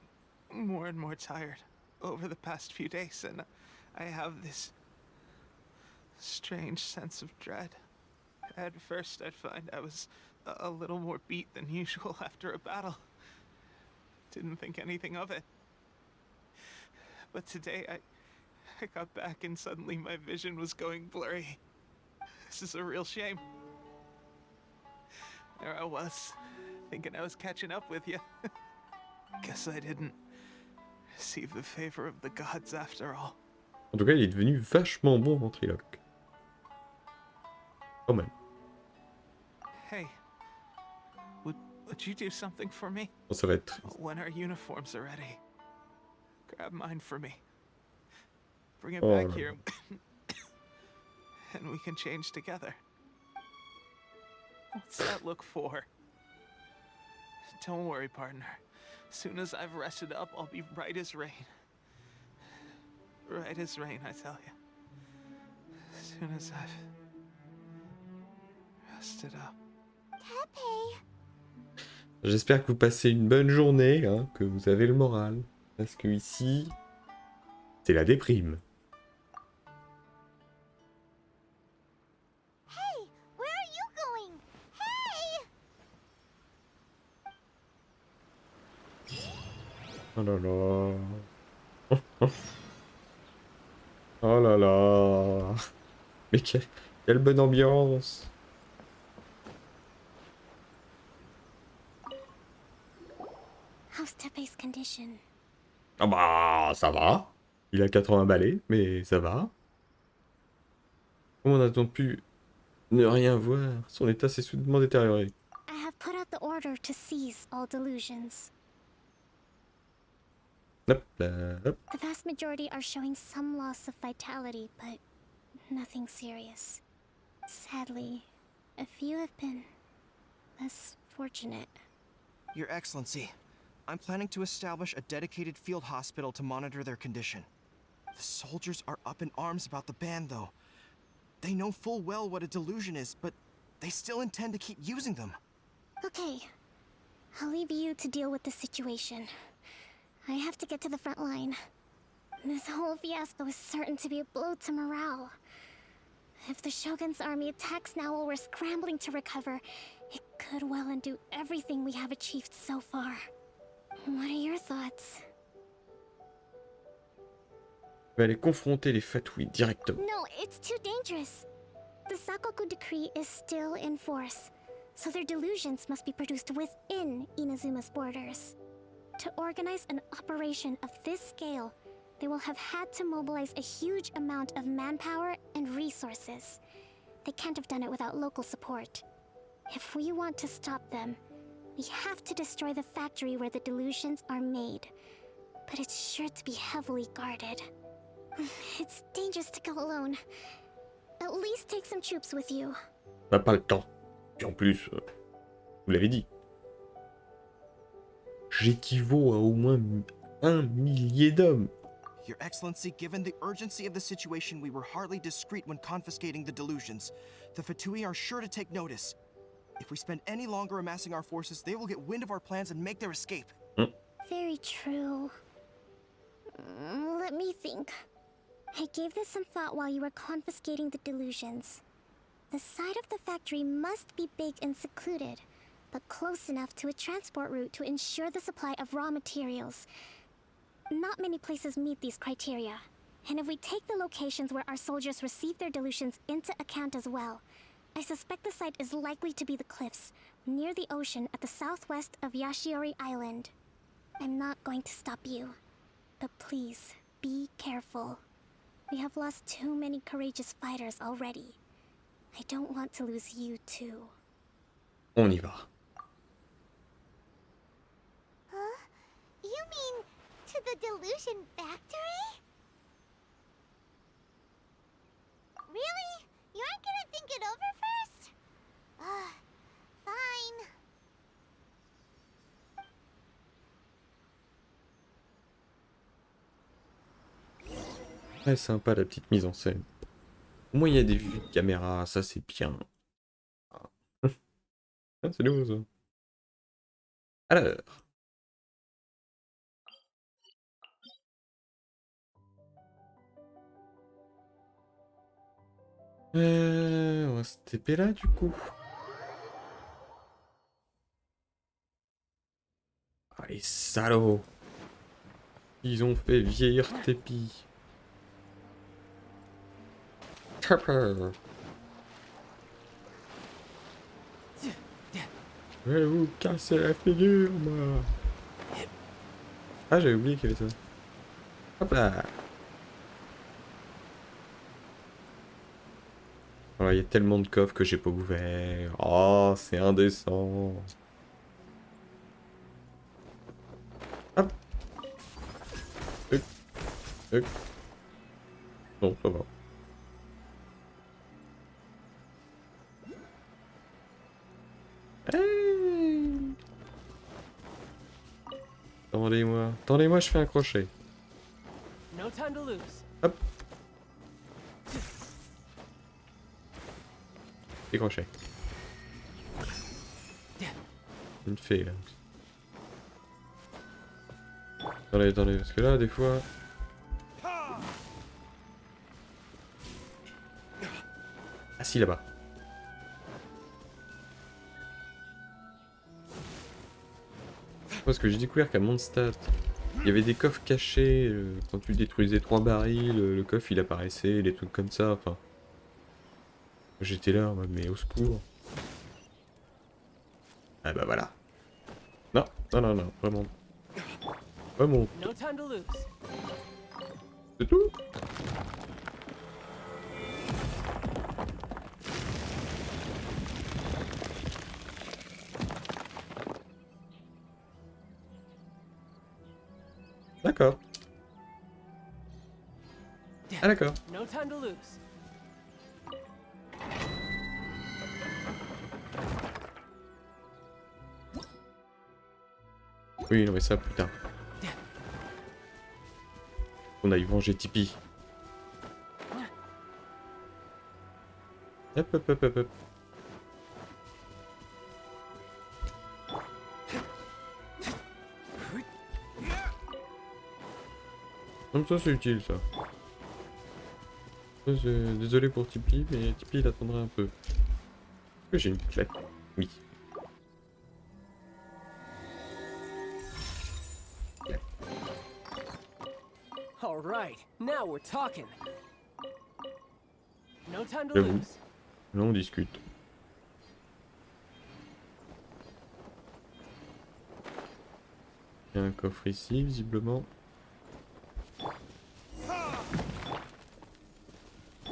more and more tired over the past few days, and I have this strange sense of dread. At first, I'd find I was a little more beat than usual after a battle. Didn't think anything of it. But today, I got back and suddenly my vision was going blurry. This is a real shame. There I was, thinking I was catching up with you. Guess I didn't receive the favor of the gods after all. En tout cas, il est devenu vachement bon ventriloque. Quand même. Hey, would you do something for me? Bon, ça va être triste. When our uniforms are ready, grab mine for me. Bring it Oh back là here, and we can change together. What's that look for? Don't worry, partner. As soon as I've rested up, I'll be right as rain. Right as rain, I tell you. As soon as I've rested up. Tepe! J'espère que vous passez une bonne journée, hein, que vous avez le moral. Parce que ici, c'est la déprime. Hey, where are you going? Hey! Oh là là. Oh là là. Mais quelle bonne ambiance. How's Tepe's condition? Ah bah, ça va. Il a 80 balais, mais ça va. Comment a-t-on pu ne rien voir? Son état s'est soudainement détérioré. I have put out the order to seize all delusions. Hop là, hop. The vast majority are showing some loss of vitality, but nothing serious. Sadly, a few have been less fortunate. Your Excellency, I'm planning to establish a dedicated field hospital to monitor their condition. The soldiers are up in arms about the ban, though. They know full well what a delusion is, but they still intend to keep using them. Okay, I'll leave you to deal with the situation. I have to get to the front line. This whole fiasco is certain to be a blow to morale. If the Shogun's army attacks now while we're scrambling to recover, it could well undo everything we have achieved so far. What are your thoughts? Je vais aller confronter les Fatouilles directement. No, it's too dangerous. The Sakoku decree is still in force, so their delusions must be produced within Inazuma's borders. To organize an operation of this scale, they will have had to mobilize a huge amount of manpower and resources. They can't have done it without local support. If we want to stop them, we have to destroy the factory where the delusions are made. But it's sure to be heavily guarded. It's dangerous to go alone. At least take some troops with you. On n'a pas le temps. Puis en plus, vous l'avez dit. J'équivaut à au moins 1 millier d'hommes. Your Excellency, given the urgency of the situation, we were hardly discreet when confiscating the delusions. The Fatui are sure to take notice. If we spend any longer amassing our forces, they will get wind of our plans and make their escape. Very true. Let me think. I gave this some thought while you were confiscating the delusions. The side of the factory must be big and secluded, but close enough to a transport route to ensure the supply of raw materials. Not many places meet these criteria. And if we take the locations where our soldiers receive their delusions into account as well, I suspect the site is likely to be the cliffs, near the ocean at the southwest of Yashiori Island. I'm not going to stop you, but please, be careful. We have lost too many courageous fighters already. I don't want to lose you too. On y va. Huh? You mean to the delusion factory? Really? You aren't gonna think it over first? Fine. Très sympa la petite mise en scène. Au moins il y a des vues de caméra, ça c'est bien. Ah, c'est nouveau ça. Alors. On va se TP là du coup. Ah les salauds. Ils ont fait vieillir Tepi. Chopper. Je vais vous casser la figure moi. Ah j'avais oublié qu'il y avait ça. Hop là. Oh, il y a tellement de coffres que j'ai pas ouvert. Oh, c'est indécent. Hop. Huc. Bon, ça va. Hey. Attendez-moi, je fais un crochet. No time to lose. Hop. Des crochets. Une fée là. Attendez, parce que là, des fois... Ah si, là-bas. Parce que j'ai découvert qu'à Mondstadt, il y avait des coffres cachés. Quand tu détruisais 3 barils, le coffre il apparaissait, des trucs comme ça, enfin... J'étais là, mais au secours. Ah bah voilà. Non, vraiment. Vraiment. No time to lose. C'est tout. D'accord. Ah d'accord. No time to lose. Oui, non mais ça, putain. On aille venger Tipeee. Hop. Comme ça c'est utile ça. Désolé pour Tipeee, mais Tipeee il attendra un peu. Est-ce que j'ai une clé? Oui. All right, now we're talking. No time to J'avoue. lose. Là on discute. Il y a un coffre ici visiblement.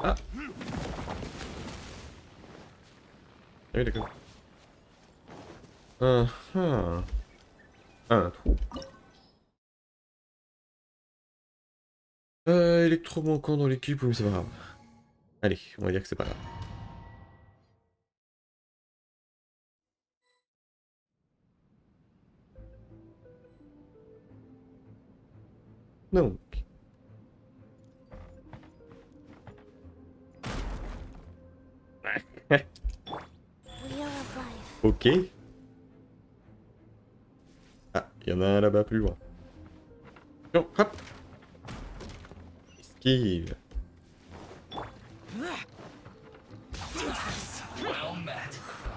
Ah. Ah oui d'accord. Un trou. Électro manquant dans l'équipe, mais c'est pas grave. Allez, on va dire que c'est pas grave. Donc. Wheel of Life. Ok. Ah, Il y en a un là-bas plus loin. Non, hop. Esquive.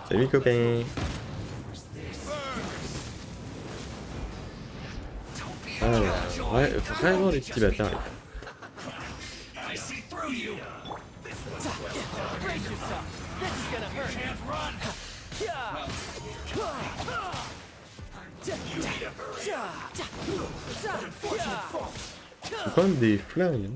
Salut copain. Alors, ouais, vraiment les petits bâtards. C'est quand même des flingues. Hein.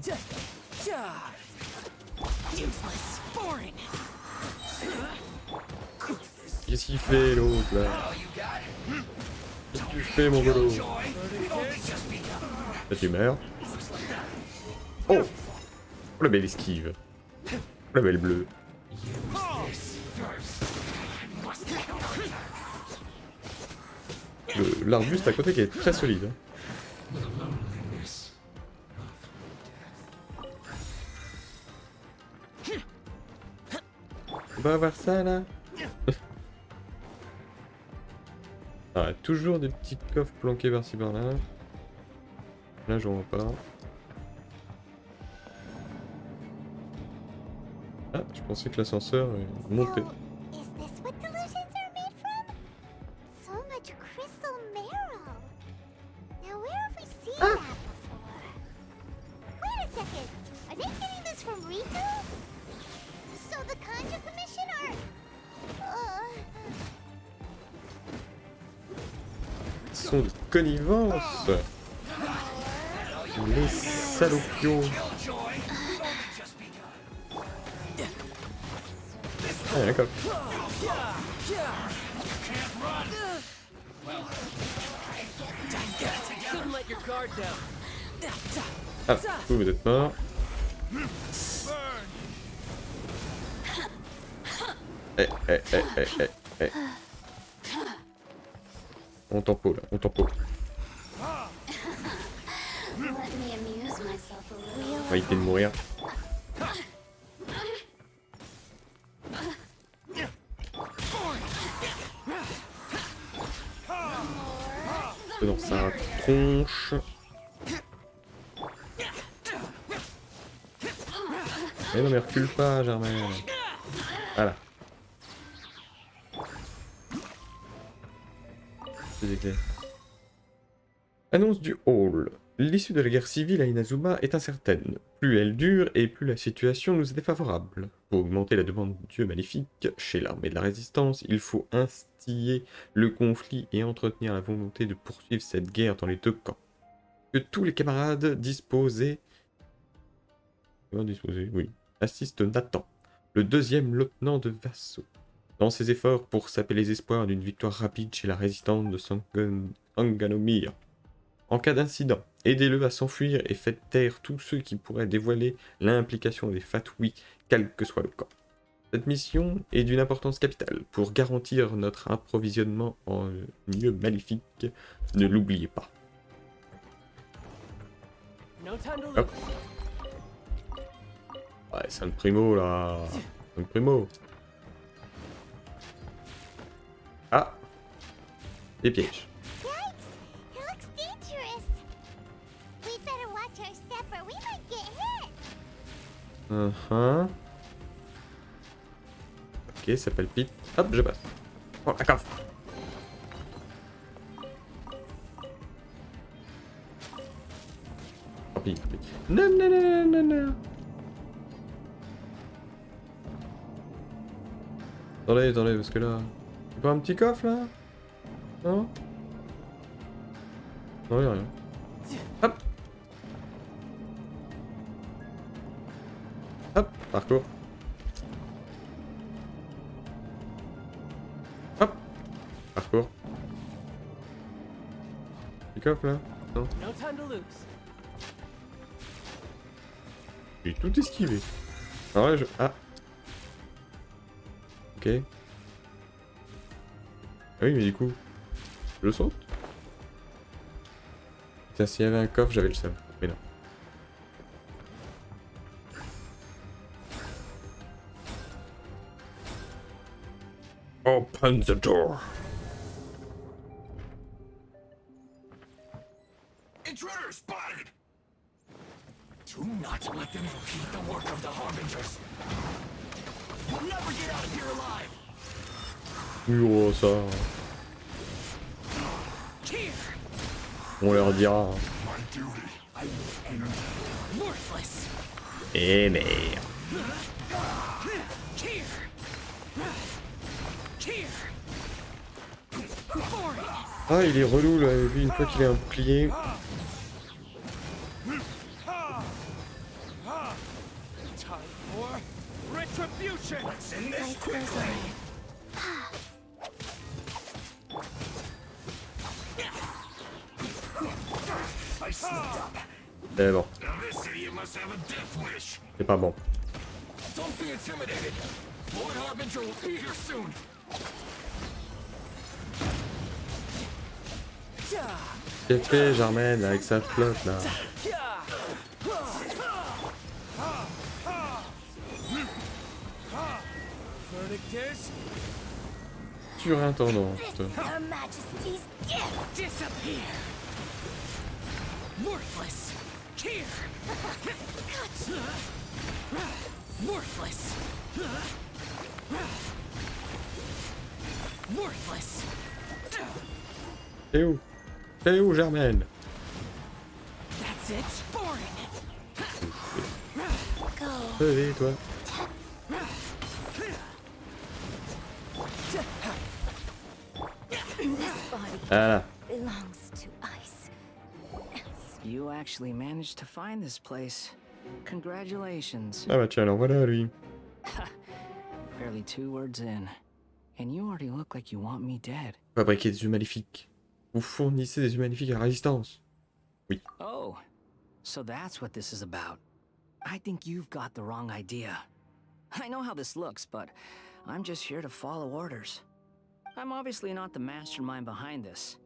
Qu'est-ce qu'il fait l'autre là? Qu'est-ce que tu fais mon golo? Là tu meurs. Oh! Oh la belle esquive. Oh la belle bleue. L'arbuste à côté qui est très solide. Hein. On va avoir ça là. Ah, toujours des petits coffres planqués par-ci par-là. Là j'en vois pas. Ah, je pensais que l'ascenseur montait. Sont de connivence. Les salopios. Ah, d'accord. Ah, vous êtes mort. On tempo là, on tempo. On va éviter de mourir. Dans sa tronche. Mais non mais recule pas Germain. Voilà. C'est clair. Annonce du hall. L'issue de la guerre civile à Inazuma est incertaine. Plus elle dure et plus la situation nous est défavorable. Pour augmenter la demande de dieu maléfique chez l'armée de la Résistance, il faut instiller le conflit et entretenir la volonté de poursuivre cette guerre dans les deux camps. Que tous les camarades disposés... oui. Assiste Nathan, le deuxième lieutenant de vaisseau, dans ses efforts pour saper les espoirs d'une victoire rapide chez la Résistance de Sangonomiya. En cas d'incident, aidez-le à s'enfuir et faites taire tous ceux qui pourraient dévoiler l'implication des Fatui, quel que soit le camp. Cette mission est d'une importance capitale pour garantir notre approvisionnement en lieux maléfiques. Ne l'oubliez pas. Hop. Ouais, c'est un primo là. Un primo. Ah. Des pièges. Ok, ça palpite. Hop, je passe. Oh, la coffre. Tant pis, tant pis. Non, non, non, non, non, non. Attendez, attendez, parce que là... C'est pas un petit coffre, là? Non? Non, y'a rien. Hop! Hop, parcours. Hop! Parcours. Petit coffre, là? Non? J'ai tout esquivé. Alors là, je... Ah! Ok. Ah oui, mais du coup, je saute. Putain, s'il y avait un coffre, j'avais le seum. Mais non. Open the door. Do not let them repeat the work of the Harbingers. You'll never get out of here alive. Oh, ça. On leur dira. Eh merde. Ah, il est relou là, lui, une fois qu'il a un bouclier. C'est bon. C'est pas bon. Qu'est-ce que fait Germaine avec sa flotte là? Surintendante. Worthless! Here! Worthless! Worthless! T'es où? T'es où, Germaine? That's it! Boring! Allez, toi. Voilà. Belongs to ice. You actually managed to find this place. Congratulations. Ah bah tiens, alors voilà lui. Barely 2 words in, and you already look like you want me dead. Fabriquer des œufs maléfiques. Vous fournissez des œufs maléfiques à la Résistance. Oui. Oh, so that's what this is about. I think you've got the wrong idea. I know how this looks, but I'm just here to follow orders. I'm obviously not the mastermind behind this.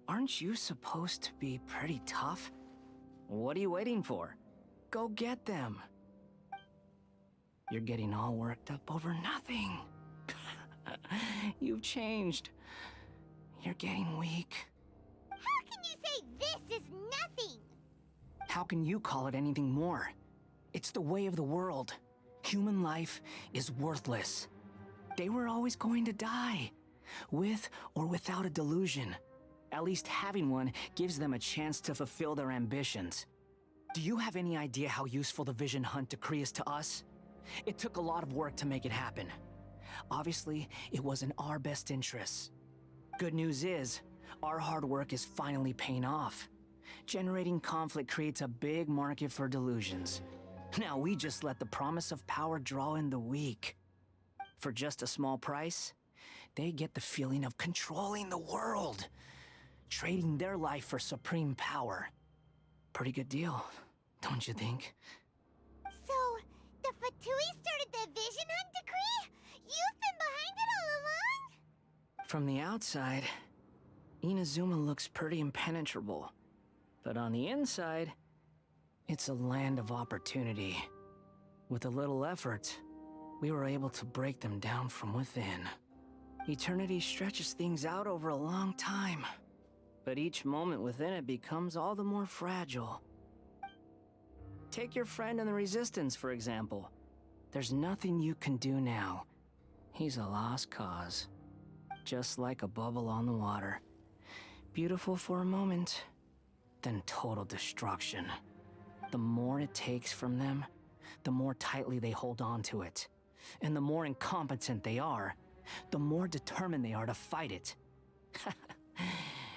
Aren't you supposed to be pretty tough? What are you waiting for? Go get them. You're getting all worked up over nothing. You've changed. You're getting weak. How can you say this is nothing? How can you call it anything more? It's the way of the world. Human life is worthless. They were always going to die, with or without a delusion. At least having one gives them a chance to fulfill their ambitions. Do you have any idea how useful the Vision Hunt decree is to us? It took a lot of work to make it happen. Obviously, it was in our best interests. Good news is, our hard work is finally paying off. Generating conflict creates a big market for delusions. Now we just let the promise of power draw in the weak. For just a small price, they get the feeling of controlling the world. Trading their life for supreme power. Pretty good deal, don't you think? So, the Fatui started the Vision Hunt decree? You've been behind it all along? From the outside, Inazuma looks pretty impenetrable. But on the inside, it's a land of opportunity. With a little effort, we were able to break them down from within. Eternity stretches things out over a long time. But each moment within it becomes all the more fragile. Take your friend in the Resistance, for example. There's nothing you can do now. He's a lost cause. Just like a bubble on the water. Beautiful for a moment, then total destruction. The more it takes from them, the more tightly they hold on to it. And the more incompetent they are, the more determined they are to fight it.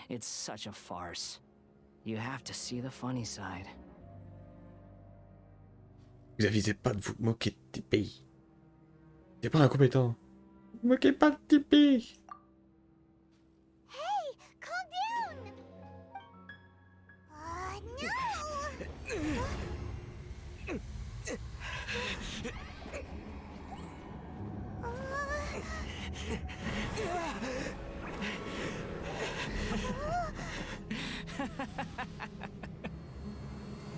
It's such a farce. You have to see the funny side. Vous avisez pas de vous moquer de tes pays. T'es pas incompétent. Vous moquez pas de tes pays. Hey, calm down! No!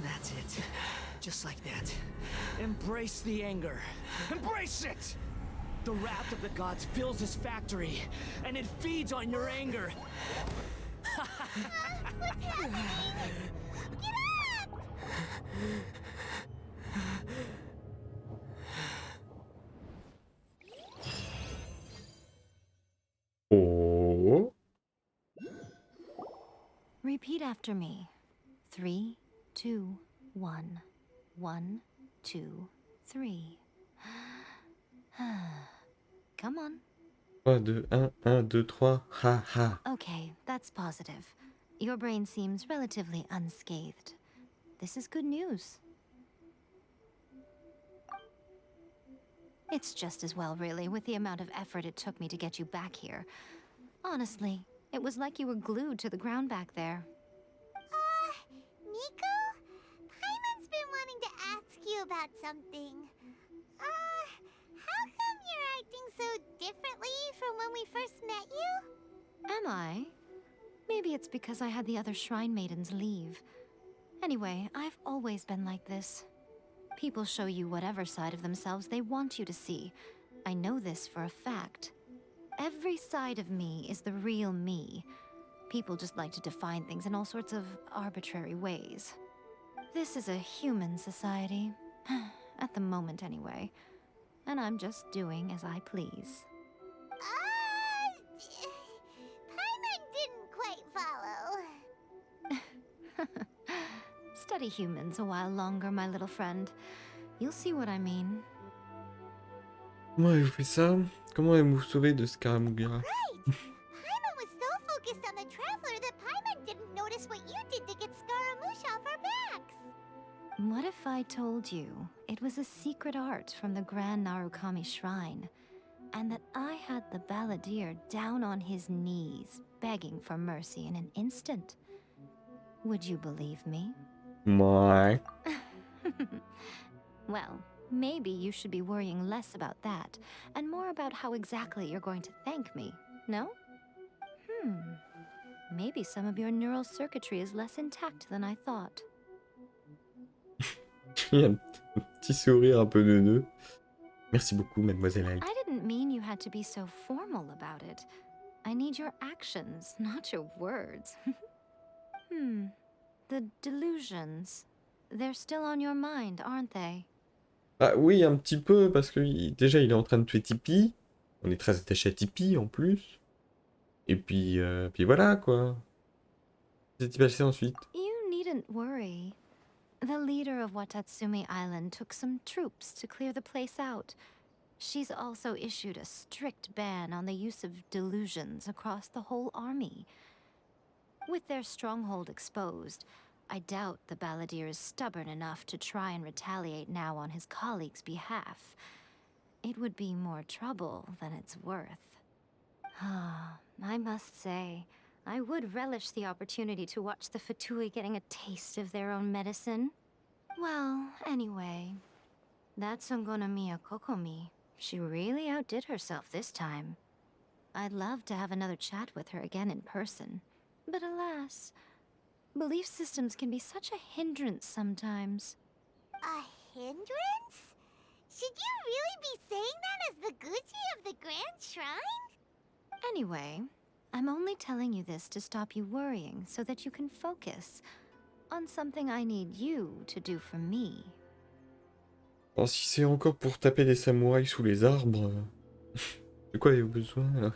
That's it. Just like that. Embrace the anger. Embrace it! The wrath of the gods fills this factory, and it feeds on your anger. What's happening? Get up! Oh. Repeat after me. 3, 2, 1. 1, 2, 3. Come on. 3, 2, 1, 1, 2, 3. Ha ha. Okay, that's positive. Your brain seems relatively unscathed. This is good news. It's just as well, really, with the amount of effort it took me to get you back here. Honestly, it was like you were glued to the ground back there. Nico? Paimon's been wanting to ask you about something. How come you're acting so differently from when we first met you? Am I? Maybe it's because I had the other Shrine Maidens leave. Anyway, I've always been like this. People show you whatever side of themselves they want you to see. I know this for a fact. Every side of me is the real me. People just like to define things in all sorts of arbitrary ways. This is a human society. At the moment, anyway. And I'm just doing as I please. Paimon didn't quite follow. Study humans a while longer, my little friend. You'll see what I mean. Comment avez-vous fait ça? Comment avez-vous sauvé de Sangonomiya? Right! Paimon was so focused on the Traveler that Paimon didn't notice what you did to get Scaramouche off our backs. What if I told you it was a secret art from the Grand Narukami Shrine, and that I had the balladeer down on his knees, begging for mercy in an instant? Would you believe me? Ouais. Well, maybe you should be worrying less about that, and more about how exactly you're going to thank me, no? Maybe some of your neural circuitry is less intact than I thought. Il y a un petit sourire un peu neuneux. Merci beaucoup, mademoiselle Alec. I didn't mean you had to be so formal about it. I need your actions, not your words. The delusions. They're still on your mind, aren't they? Ah oui, un petit peu, parce que déjà il est en train de tuer Tipeee. On est très attaché à Tipeee en plus. Et puis voilà quoi. Qu'est-ce qui s'est passé ensuite? You needn't worry. The leader of Watatsumi Island took some troops to clear the place out. She's also issued a strict ban on the use of delusions across the whole army. With their stronghold exposed, I doubt the balladeer is stubborn enough to try and retaliate now on his colleagues' behalf. It would be more trouble than it's worth. I must say, I would relish the opportunity to watch the Fatui getting a taste of their own medicine. Well, anyway, that Sangonomiya Kokomi, she really outdid herself this time. I'd love to have another chat with her again in person, but alas, belief systems can be such a hindrance sometimes. A hindrance? Should you really be saying that as the Gucci of the Grand Shrine? Anyway, I'm only telling you this to stop you worrying so that you can focus on something I need you to do for me. Alors, si c'est encore pour taper des samouraïs sous les arbres, de quoi avez-vous besoin là?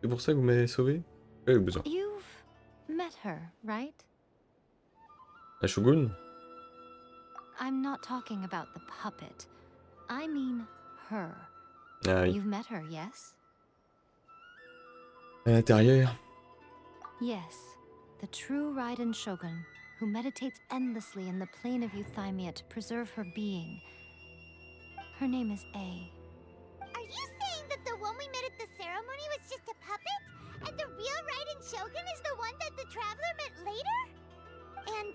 C'est pour ça que vous m'avez sauvé? De quoi avez-vous besoin? You've met her, right? La Shogun? I'm not talking about the puppet. I mean her. Ah oui. You've met her, yes? À l'intérieur. Yes, the true Raiden Shogun, who meditates endlessly in the plane of Euthymia to preserve her being. Her name is A. Are you saying that the one we met at the ceremony was just a puppet? And the real Raiden Shogun is the one that the Traveler met later? And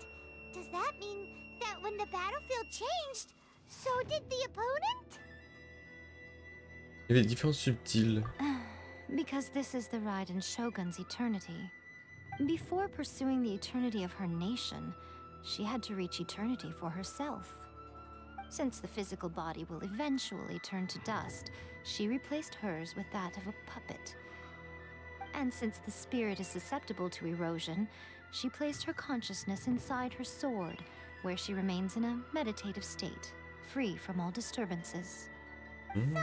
does that mean that when the battlefield changed, so did the opponent? Il y avait des différences subtiles. Because this is the Raiden Shogun's eternity. Before pursuing the eternity of her nation, she had to reach eternity for herself. Since the physical body will eventually turn to dust, she replaced hers with that of a puppet. And since the spirit is susceptible to erosion, she placed her consciousness inside her sword, where she remains in a meditative state. free from all disturbances. Hmm. So,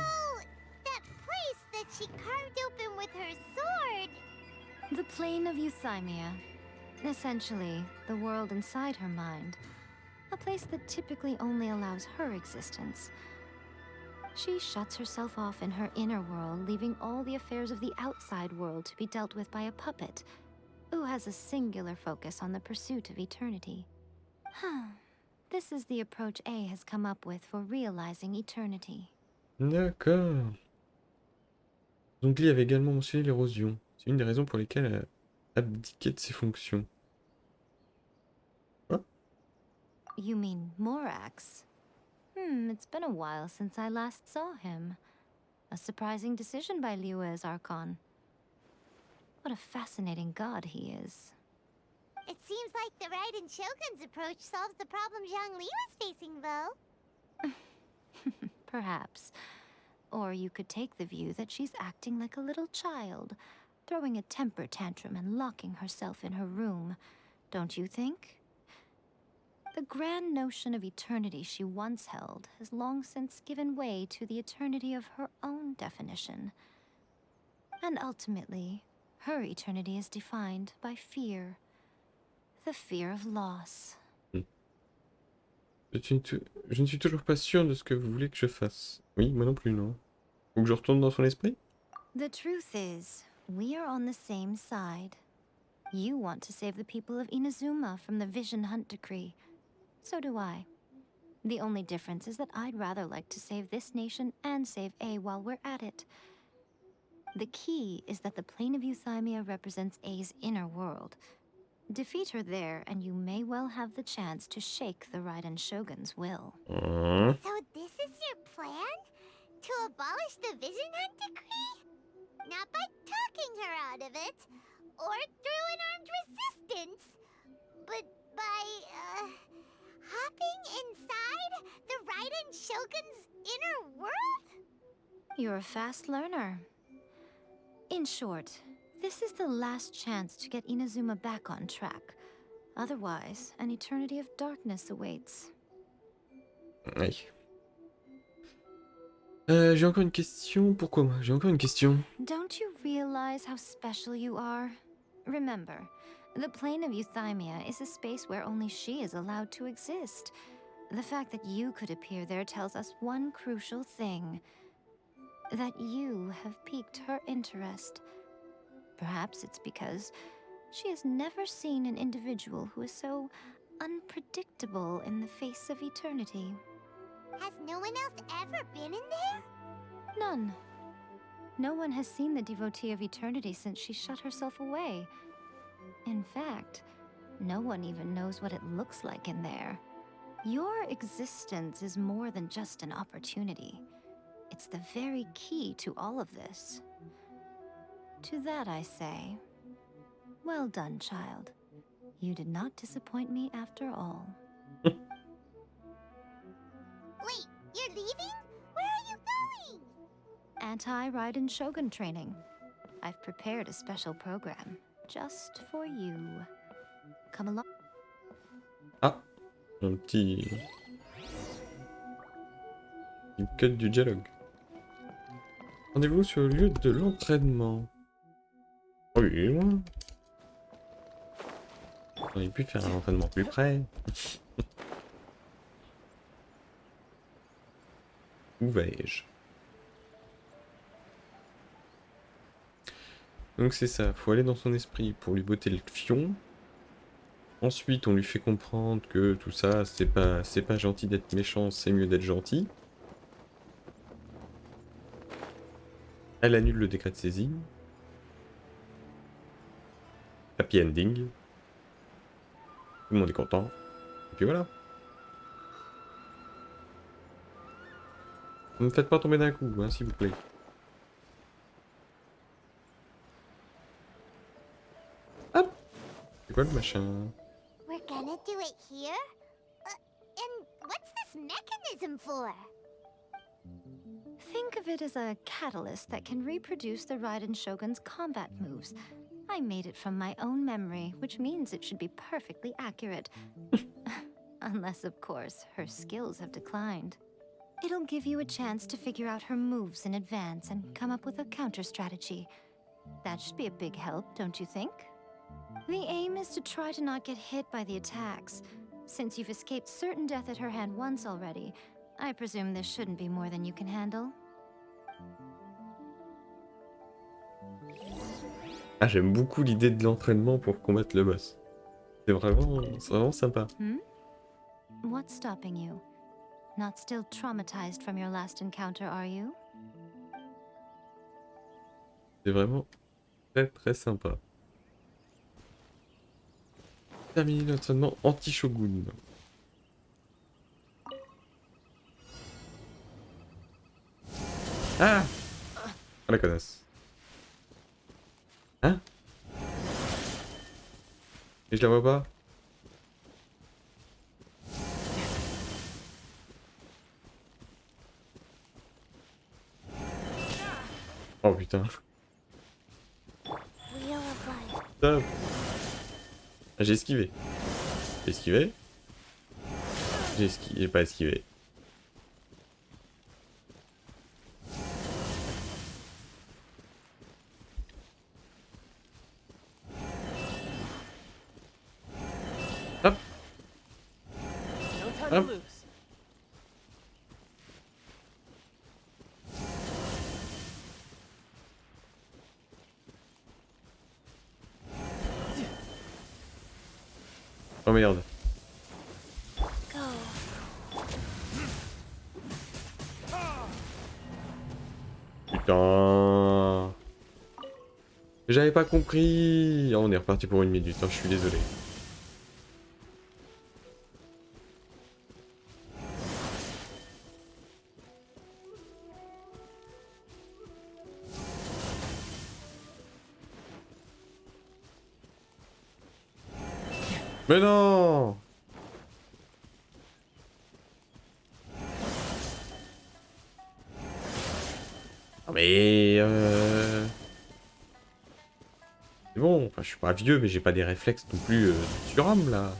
that place that she carved open with her sword. The plane of Euthymia. Essentially, the world inside her mind. A place that typically only allows her existence. She shuts herself off in her inner world, leaving all the affairs of the outside world to be dealt with by a puppet, who has a singular focus on the pursuit of eternity. This is the approach A has come up with for realizing eternity. D'accord. Donc Lee avait également mentionné l'érosion. C'est une des raisons pour lesquelles elle a abdiqué de ses fonctions. Quoi? You mean Morax? It's been a while since I last saw him. A surprising decision by Liyue's Archon. What a fascinating god he is. It seems like the Raiden Shogun's approach solves the problem Zhongli was facing, though. Perhaps. Or you could take the view that she's acting like a little child, throwing a temper tantrum and locking herself in her room. Don't you think? The grand notion of eternity she once held has long since given way to the eternity of her own definition. And ultimately, her eternity is defined by fear. The fear of loss. Je ne suis toujours pas sûr de ce que vous voulez que je fasse. Oui, moi non plus, non. Faut que je retourne dans son esprit? The truth is, we are on the same side. You want to save the people of Inazuma from the Vision Hunt decree. So do I. The only difference is that I'd rather like to save this nation and save A while we're at it. The key is that the plane of Euthymia represents A's inner world. Defeat her there, and you may well have the chance to shake the Raiden Shogun's will. So this is your plan? To abolish the Vision Hunt decree? Not by talking her out of it, or through an armed resistance, but by, hopping inside the Raiden Shogun's inner world? You're a fast learner. In short, this is the last chance to get Inazuma back on track. Otherwise, an eternity of darkness awaits. Oui. J'ai encore une question. Pourquoi moi? J'ai encore une question. Don't you realize how special you are? Remember, the plane of Euthymia is a space where only she is allowed to exist. The fact that you could appear there tells us one crucial thing. That you have piqued her interest. Perhaps it's because she has never seen an individual who is so unpredictable in the face of eternity. Has no one else ever been in there? None. No one has seen the devotee of eternity since she shut herself away. In fact, no one even knows what it looks like in there. Your existence is more than just an opportunity. It's the very key to all of this. To that I say, well done, child. You did not disappoint me after all. Wait, you're leaving? Where are you going? Anti-Raiden Shogun training. I've prepared a special program just for you. Come along. Ah, un petit cut du dialogue. Rendez-vous sur le lieu de l'entraînement. Oh, il est loin. On aurait pu faire un entraînement plus près. Où vais-je? Donc c'est ça, faut aller dans son esprit pour lui botter le fion. Ensuite, on lui fait comprendre que tout ça, c'est pas gentil d'être méchant, c'est mieux d'être gentil. Elle annule le décret de saisine. Happy ending. Tout le monde est content. Et puis voilà. Ne me faites pas tomber d'un coup, hein, s'il vous plaît. Hop! C'est quoi le machin? We're gonna do it here? And what's this mechanism for? Think of it as a catalyst that can reproduce the Raiden Shogun's combat moves. I made it from my own memory, which means it should be perfectly accurate. Unless, of course, her skills have declined. It'll give you a chance to figure out her moves in advance and come up with a counter strategy. That should be a big help, don't you think? The aim is to try to not get hit by the attacks. Since you've escaped certain death at her hand once already, I presume this shouldn't be more than you can handle. Ah, j'aime beaucoup l'idée de l'entraînement pour combattre le boss. C'est vraiment sympa. What's stopping you? Not still traumatized from your last encounter, are you? C'est vraiment très sympa. Terminer l'entraînement anti-shogun. Ah! Oh la connasse. Hein? Et je la vois pas? Oh putain. Wheel of Life. Top. Ah, j'ai esquivé. J'ai esquivé. J'ai pas esquivé. Hop. No time Hop. to lose. Oh merde. Go. Putain. J'avais pas compris. Oh, on est reparti pour 1 minute, hein, je suis désolé. Mais non! Ah mais c'est bon, enfin je suis pas vieux mais j'ai pas des réflexes non plus de surhomme là.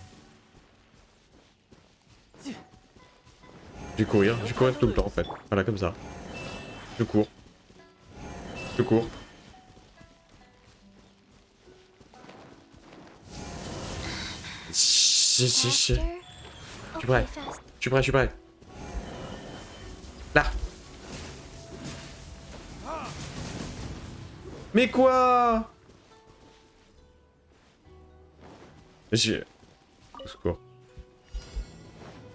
Je vais courir tout le temps en fait. Voilà comme ça. Je cours. Je cours. Je suis prêt. Je suis prêt. Là. Mais quoi? J'ai... Au secours.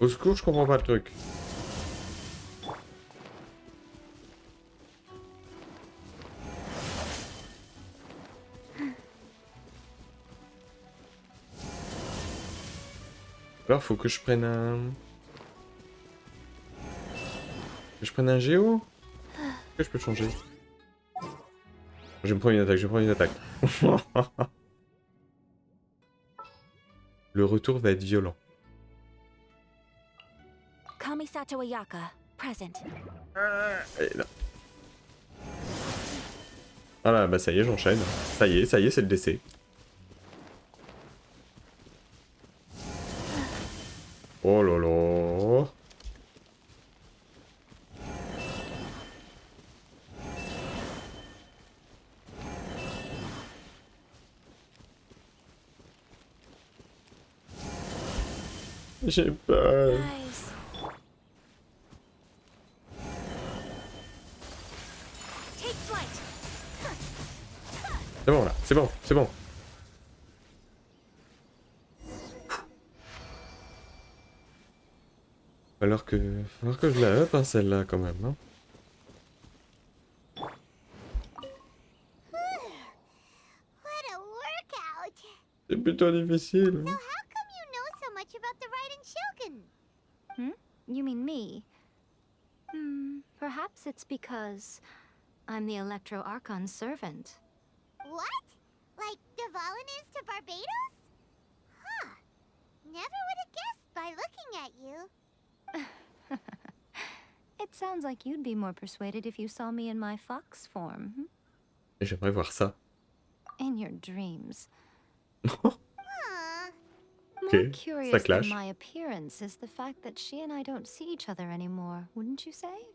Au secours, je comprends pas le truc. Alors, faut que je prenne un... Que je prenne un géo? Que je peux changer? Je vais me prendre une attaque, Le retour va être violent. Kamisato Ayaka, present. Et là. Voilà, bah ça y est, j'enchaîne. Ça y est, c'est le décès. Oh là là. J'ai peur. Nice. Take flight. C'est bon là, c'est bon. Alors que je la up hein, celle-là quand même. Hein. What a workout! C'est plutôt difficile. So how come you know so much about the Raiden Shogun? You mean me? Perhaps it's because I'm the Electro Archon's servant. What? Like Dvalin is to Barbados? Huh. Never would have guessed by looking at you. It sounds like you'd be more persuaded if you saw me in my fox form. J'aimerais voir ça. In your dreams. Aw. Ok, More ça curious than clash. my appearance is the fact that she and I don't see each other anymore, wouldn't you say?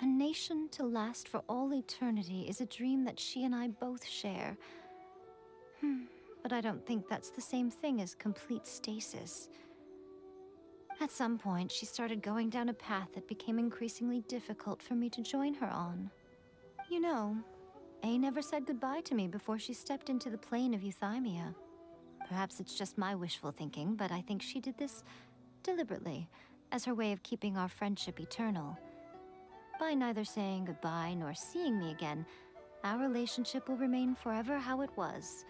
A nation to last for all eternity is a dream that she and I both share. But I don't think that's the same thing as complete stasis. At some point, she started going down a path that became increasingly difficult for me to join her on. You know, A never said goodbye to me before she stepped into the plane of Euthymia. Perhaps it's just my wishful thinking, but I think she did this deliberately, as her way of keeping our friendship eternal. By neither saying goodbye nor seeing me again, our relationship will remain forever how it was.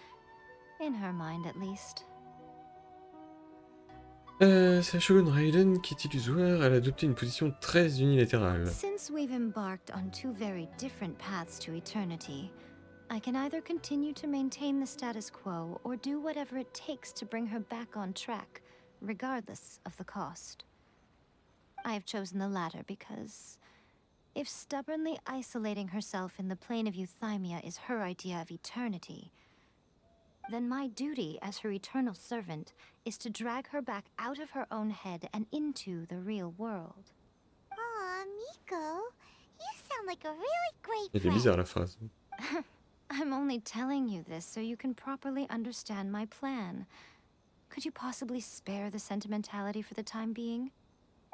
In her mind, at least. C'est la Shogun Raiden qui est illusoire, elle a adopté une position très unilatérale. Since we've embarked on two very different paths to eternity, I can either continue to maintain the status quo or do whatever it takes to bring her back on track, regardless of the cost. I have chosen the latter because if stubbornly isolating herself in the plane of Euthymia is her idea of eternity, then my duty as her eternal servant is to drag her back out of her own head and into the real world. Aw, Miko, you sound like a really great Elle est friend. bizarre la phrase. I'm only telling you this so you can properly understand my plan. Could you possibly spare the sentimentality for the time being?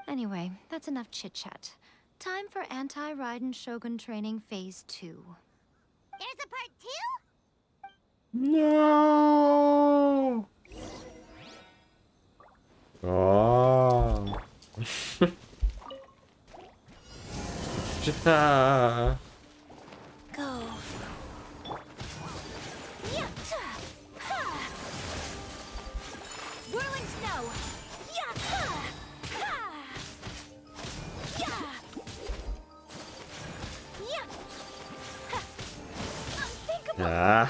Anyway, that's enough chit-chat. Time for Anti-Raiden Shogun Training Phase 2. There's a part 2? Non. Oh. Ah. Go. Whirling snow. Ah.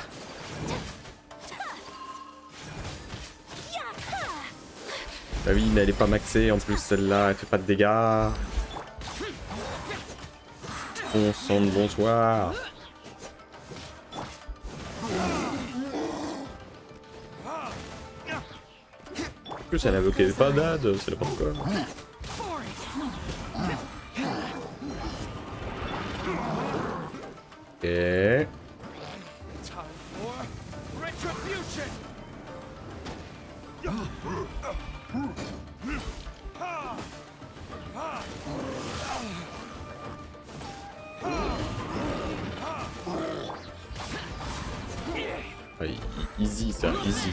Bah oui, mais elle est pas maxée, en plus celle-là, elle fait pas de dégâts. Bon sang de bonsoir. En plus elle a invoqué des panades, c'est n'importe quoi. Ok. Ah, easy ça, easy.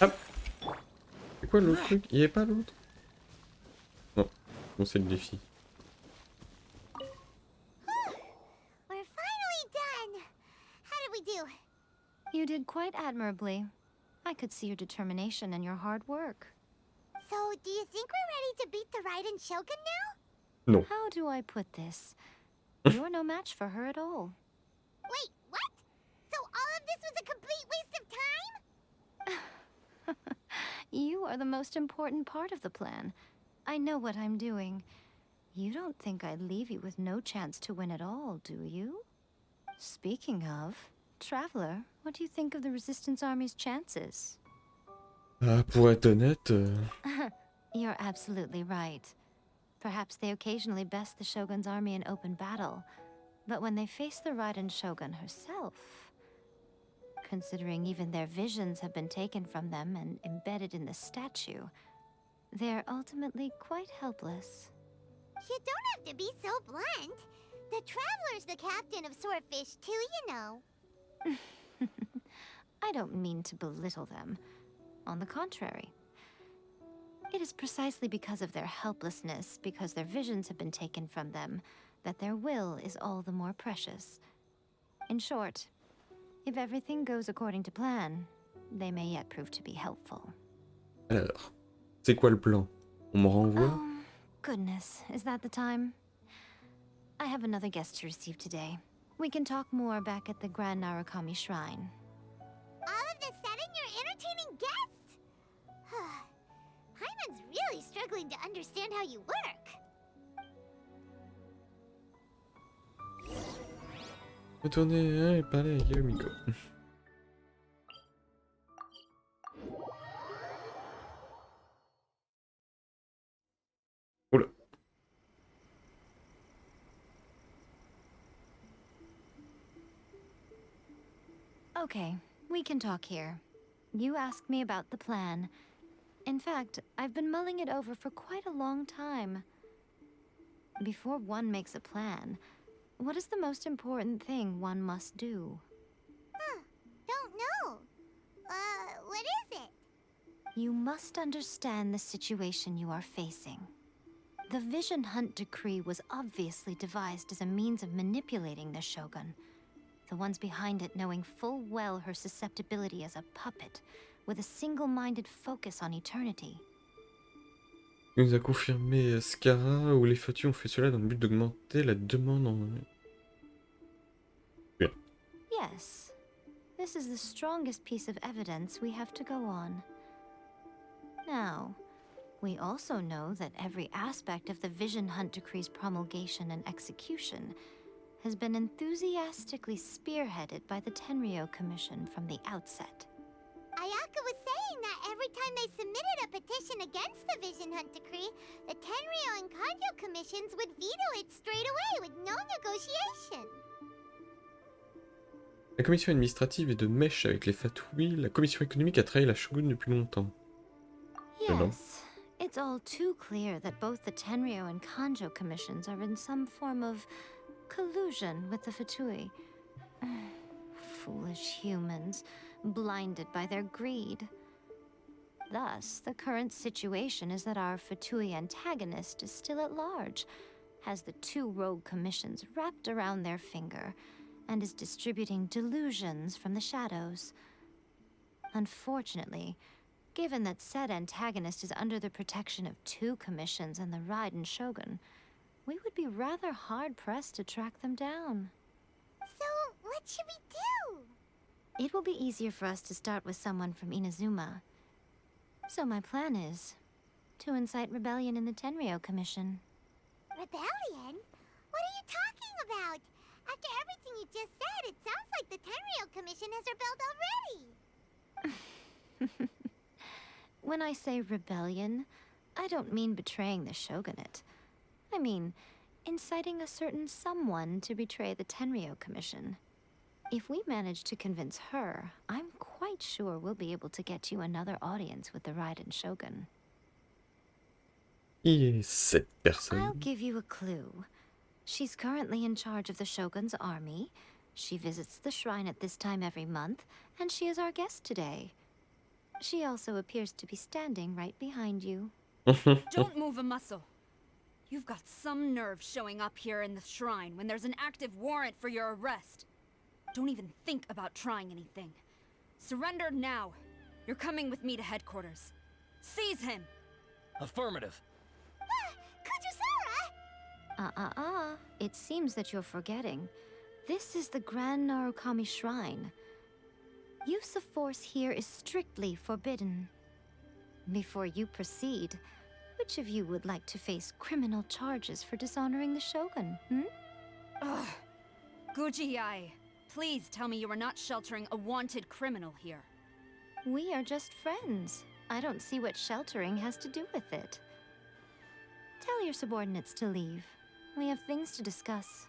Hop. C'est quoi l'autre truc? Il y avait pas l'autre? Non, bon c'est le défi. We're finally done. How did we do? You did quite admirably. I could see your determination and your hard work. So, do you think we're ready to beat the Raiden Shogun now? Non. How do I put this? You're no match for her at all. Wait, what? So all of this was a complete waste of time? You are the most important part of the plan. I know what I'm doing. You don't think I'd leave you with no chance to win at all, do you? Speaking of, Traveler, what do you think of the Resistance Army's chances? Ah, pour être honnête... You're absolutely right. Perhaps they occasionally best the Shogun's army in open battle, but when they face the Raiden Shogun herself... Considering even their visions have been taken from them and embedded in the statue, they're ultimately quite helpless. You don't have to be so blunt. The Traveler's the captain of Swordfish too, you know. I don't mean to belittle them. On the contrary. It is precisely because of their helplessness, because their visions have been taken from them, that their will is all the more precious. In short, if everything goes according to plan, they may yet prove to be helpful. Alors, c'est quoi le plan? On me renvoie? Oh, goodness, is that the time? I have another guest to receive today. We can talk more back at the Grand Narukami Shrine. All of a sudden, you're entertaining guests? Hyman's really struggling to understand how you work. Retournez, hein, et parlez avec Yumiko. Oula. Okay, we can talk here. You asked me about the plan. In fact, I've been mulling it over for quite a long time. Before one makes a plan, what is the most important thing one must do? Huh. Don't know. What is it? You must understand the situation you are facing. The Vision Hunt Decree was obviously devised as a means of manipulating the Shogun. The ones behind it knowing full well her susceptibility as a puppet, with a single-minded focus on eternity. Il nous a confirmé Scara où les Fatu ont fait cela dans le but d'augmenter la demande en... Bien. Yes. This is the strongest piece of evidence we have to go on. Now, we also know that every aspect of the Vision Hunt Decree's promulgation and execution has been enthusiastically spearheaded by the Tenryou Commission from the outset. Ayaka was saying that every time they submitted a petition against the Vision Hunt Decree, the Tenryou and Kanjo commissions would veto it straight away with no negotiation. La commission administrative est de mèche avec les Fatui. La commission économique a trahi la Shogun depuis longtemps. Yes, it's all too clear that both the Tenryou and Kanjo commissions are in some form of collusion with the Fatui. Foolish humans, blinded by their greed. Thus, the current situation is that our Fatui antagonist is still at large, has the two rogue commissions wrapped around their finger, and is distributing delusions from the shadows. Unfortunately, given that said antagonist is under the protection of two commissions and the Raiden Shogun, we would be rather hard-pressed to track them down. So, what should we do? It will be easier for us to start with someone from Inazuma. So my plan is to incite rebellion in the Tenryou Commission. Rebellion? What are you talking about? After everything you just said, it sounds like the Tenryou Commission has rebelled already. When I say rebellion, I don't mean betraying the shogunate. I mean, inciting a certain someone to betray the Tenryou Commission. If we manage to convince her, I'm quite sure we'll be able to get you another audience with the Raiden Shogun. Qui est cette personne? I'll give you a clue. She's currently in charge of the Shogun's army. She visits the shrine at this time every month, and she is our guest today. She also appears to be standing right behind you. Don't move a muscle. You've got some nerve showing up here in the shrine when there's an active warrant for your arrest. Don't even think about trying anything. Surrender now. You're coming with me to headquarters. Seize him! Affirmative. Kujusara! It seems that you're forgetting. This is the Grand Narukami Shrine. Use of force here is strictly forbidden. Before you proceed, which of you would like to face criminal charges for dishonoring the Shogun, Ugh. Guji-ai, please tell me you are not sheltering a wanted criminal here. We are just friends. I don't see what sheltering has to do with it. Tell your subordinates to leave. We have things to discuss.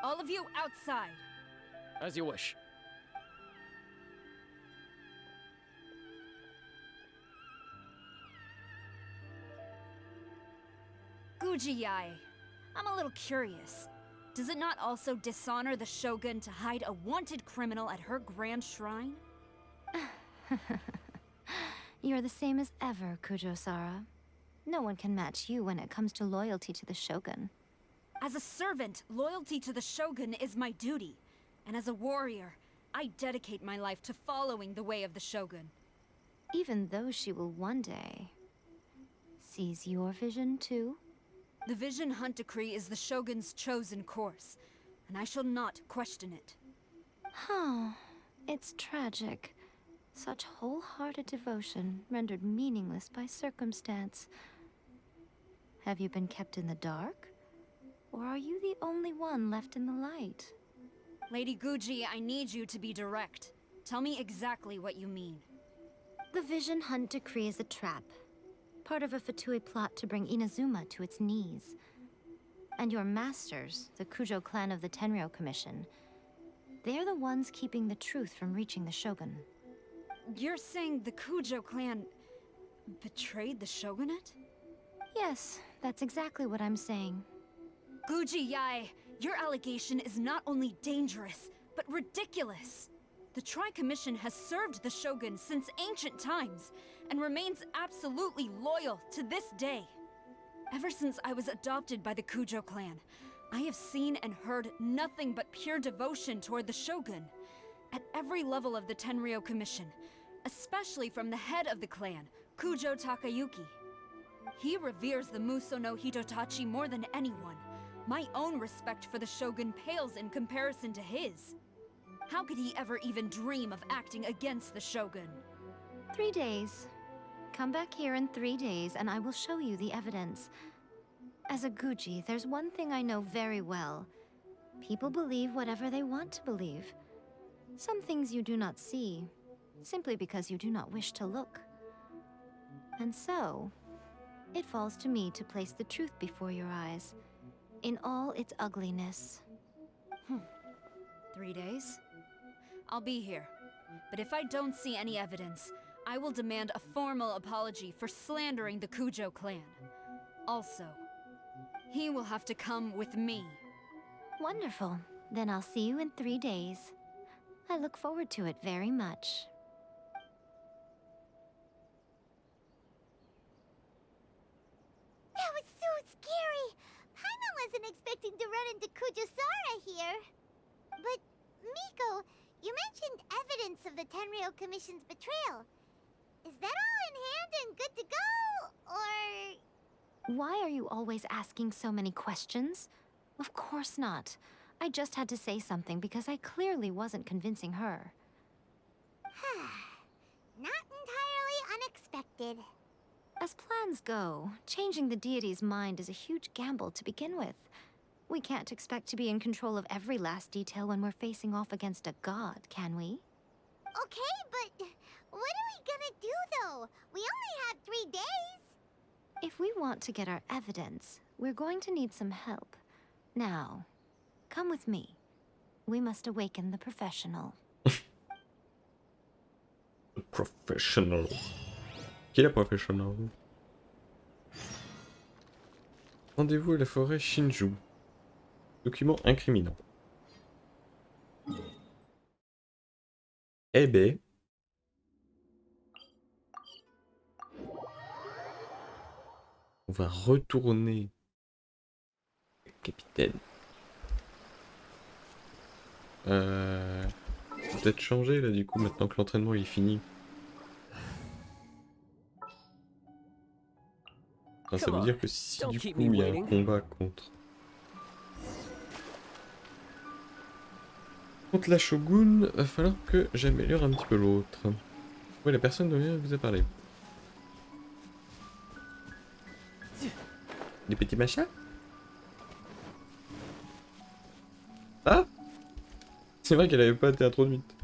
All of you outside. As you wish. Guji-ai, I'm a little curious. Does it not also dishonor the Shogun to hide a wanted criminal at her grand shrine? You're the same as ever, Kujo-sara. No one can match you when it comes to loyalty to the Shogun. As a servant, loyalty to the Shogun is my duty. And as a warrior, I dedicate my life to following the way of the Shogun. Even though she will one day seize your vision too? The Vision Hunt Decree is the Shogun's chosen course, and I shall not question it. Oh, it's tragic. Such wholehearted devotion rendered meaningless by circumstance. Have you been kept in the dark? Or are you the only one left in the light? Lady Guji, I need you to be direct. Tell me exactly what you mean. The Vision Hunt decree is a trap. Part of a Fatui plot to bring Inazuma to its knees. And your masters, the Kujo clan of the Tenryou Commission, they're the ones keeping the truth from reaching the Shogun. You're saying the Kujo clan betrayed the shogunate? Yes, that's exactly what I'm saying. Guji Yae, your allegation is not only dangerous, but ridiculous. The Tri-Commission has served the Shogun since ancient times, and remains absolutely loyal to this day. Ever since I was adopted by the Kujo clan, I have seen and heard nothing but pure devotion toward the Shogun. At every level of the Tenryou Commission, especially from the head of the clan, Kujo Takayuki. He reveres the Muso no Hitotachi more than anyone. My own respect for the Shogun pales in comparison to his. How could he ever even dream of acting against the Shogun? 3 days. Come back here in 3 days and I will show you the evidence. As a Guji, there's one thing I know very well. People believe whatever they want to believe. Some things you do not see, simply because you do not wish to look. And so, it falls to me to place the truth before your eyes, in all its ugliness. 3 days? I'll be here. But if I don't see any evidence, I will demand a formal apology for slandering the Kujo clan. Also, he will have to come with me. Wonderful. Then I'll see you in 3 days. I look forward to it very much. That was so scary! Paimon wasn't expecting to run into Kujosara here. But, Miko, you mentioned evidence of the Tenryou Commission's betrayal. Is that all in hand and good to go, or...? Why are you always asking so many questions? Of course not. I just had to say something because I clearly wasn't convincing her. Not entirely unexpected. As plans go, changing the deity's mind is a huge gamble to begin with. We can't expect to be in control of every last detail when we're facing off against a god, can we? Okay, but what are we gonna do, though? We only have 3 days. If we want to get our evidence, we're going to need some help. Now, come with me. We must awaken the professional. Professional. Qui est la professional? Rendez-vous à la forêt Shinju. Document incriminant. Eh ben. On va retourner. Capitaine. Peut-être changer là du coup maintenant que l'entraînement est fini. Enfin, ça veut dire que si du coup il y a un combat contre la Shogun, va falloir que j'améliore un petit peu l'autre. Ouais, la personne dont je vous ai parlé. Des petits machins? Ah! C'est vrai qu'elle avait pas été introduite.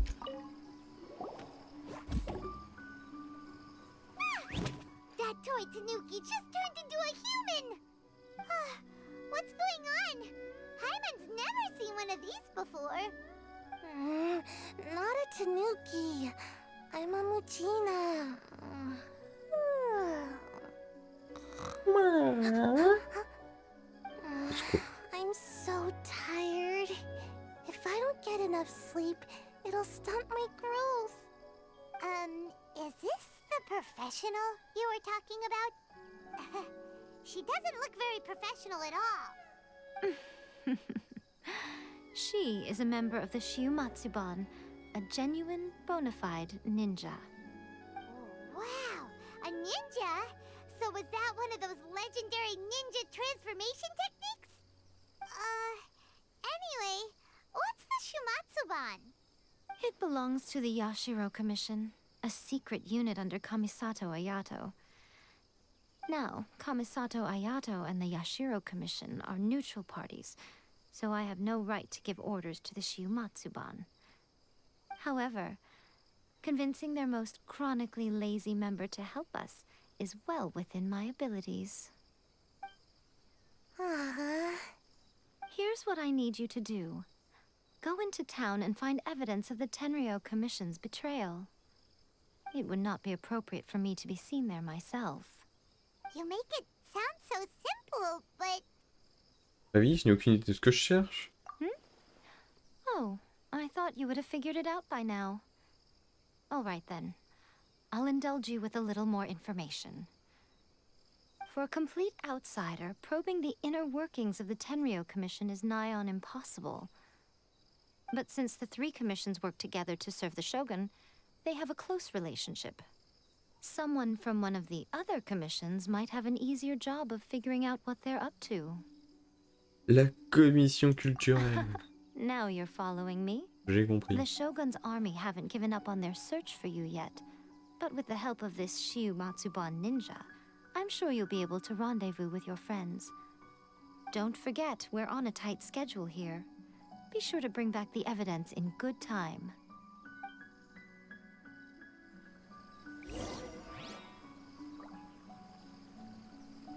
That toy Tanuki just turned into a human! What's going on? Hyman's never seen one of these before. Not a Tanuki. I'm a Muchina. I'm so tired. If I don't get enough sleep, it'll stunt my growth. Is this the professional you were talking about? She doesn't look very professional at all. She is a member of the Shiumatsuban, a genuine, bona fide ninja. Wow, a ninja? So was that one of those legendary ninja transformation techniques? Anyway, what's the Shumatsuban? It belongs to the Yashiro Commission, a secret unit under Kamisato Ayato. Now, Kamisato Ayato and the Yashiro Commission are neutral parties, so I have no right to give orders to the Shiumatsuban. However, convincing their most chronically lazy member to help us is well within my abilities. Here's what I need you to do. Go into town and find evidence of the Tenryou Commission's betrayal. It would not be appropriate for me to be seen there myself. You make it sound so simple, but... Ah oui, je n'ai aucune idée de ce que je cherche. Oh, I thought you would have figured it out by now. All right then. I'll indulge you with a little more information. For a complete outsider, probing the inner workings of the Tenryou Commission is nigh on impossible. But since the three commissions work together to serve the Shogun, they have a close relationship. Someone from one of the other commissions might have an easier job of figuring out what they're up to. La commission culturelle. Now you're following me. J'ai compris. The Shogun's army haven't given up on their search for you yet. But with the help of this Shiumatsuban ninja, I'm sure you'll be able to rendezvous with your friends. Don't forget, we're on a tight schedule here. Be sure to bring back the evidence in good time.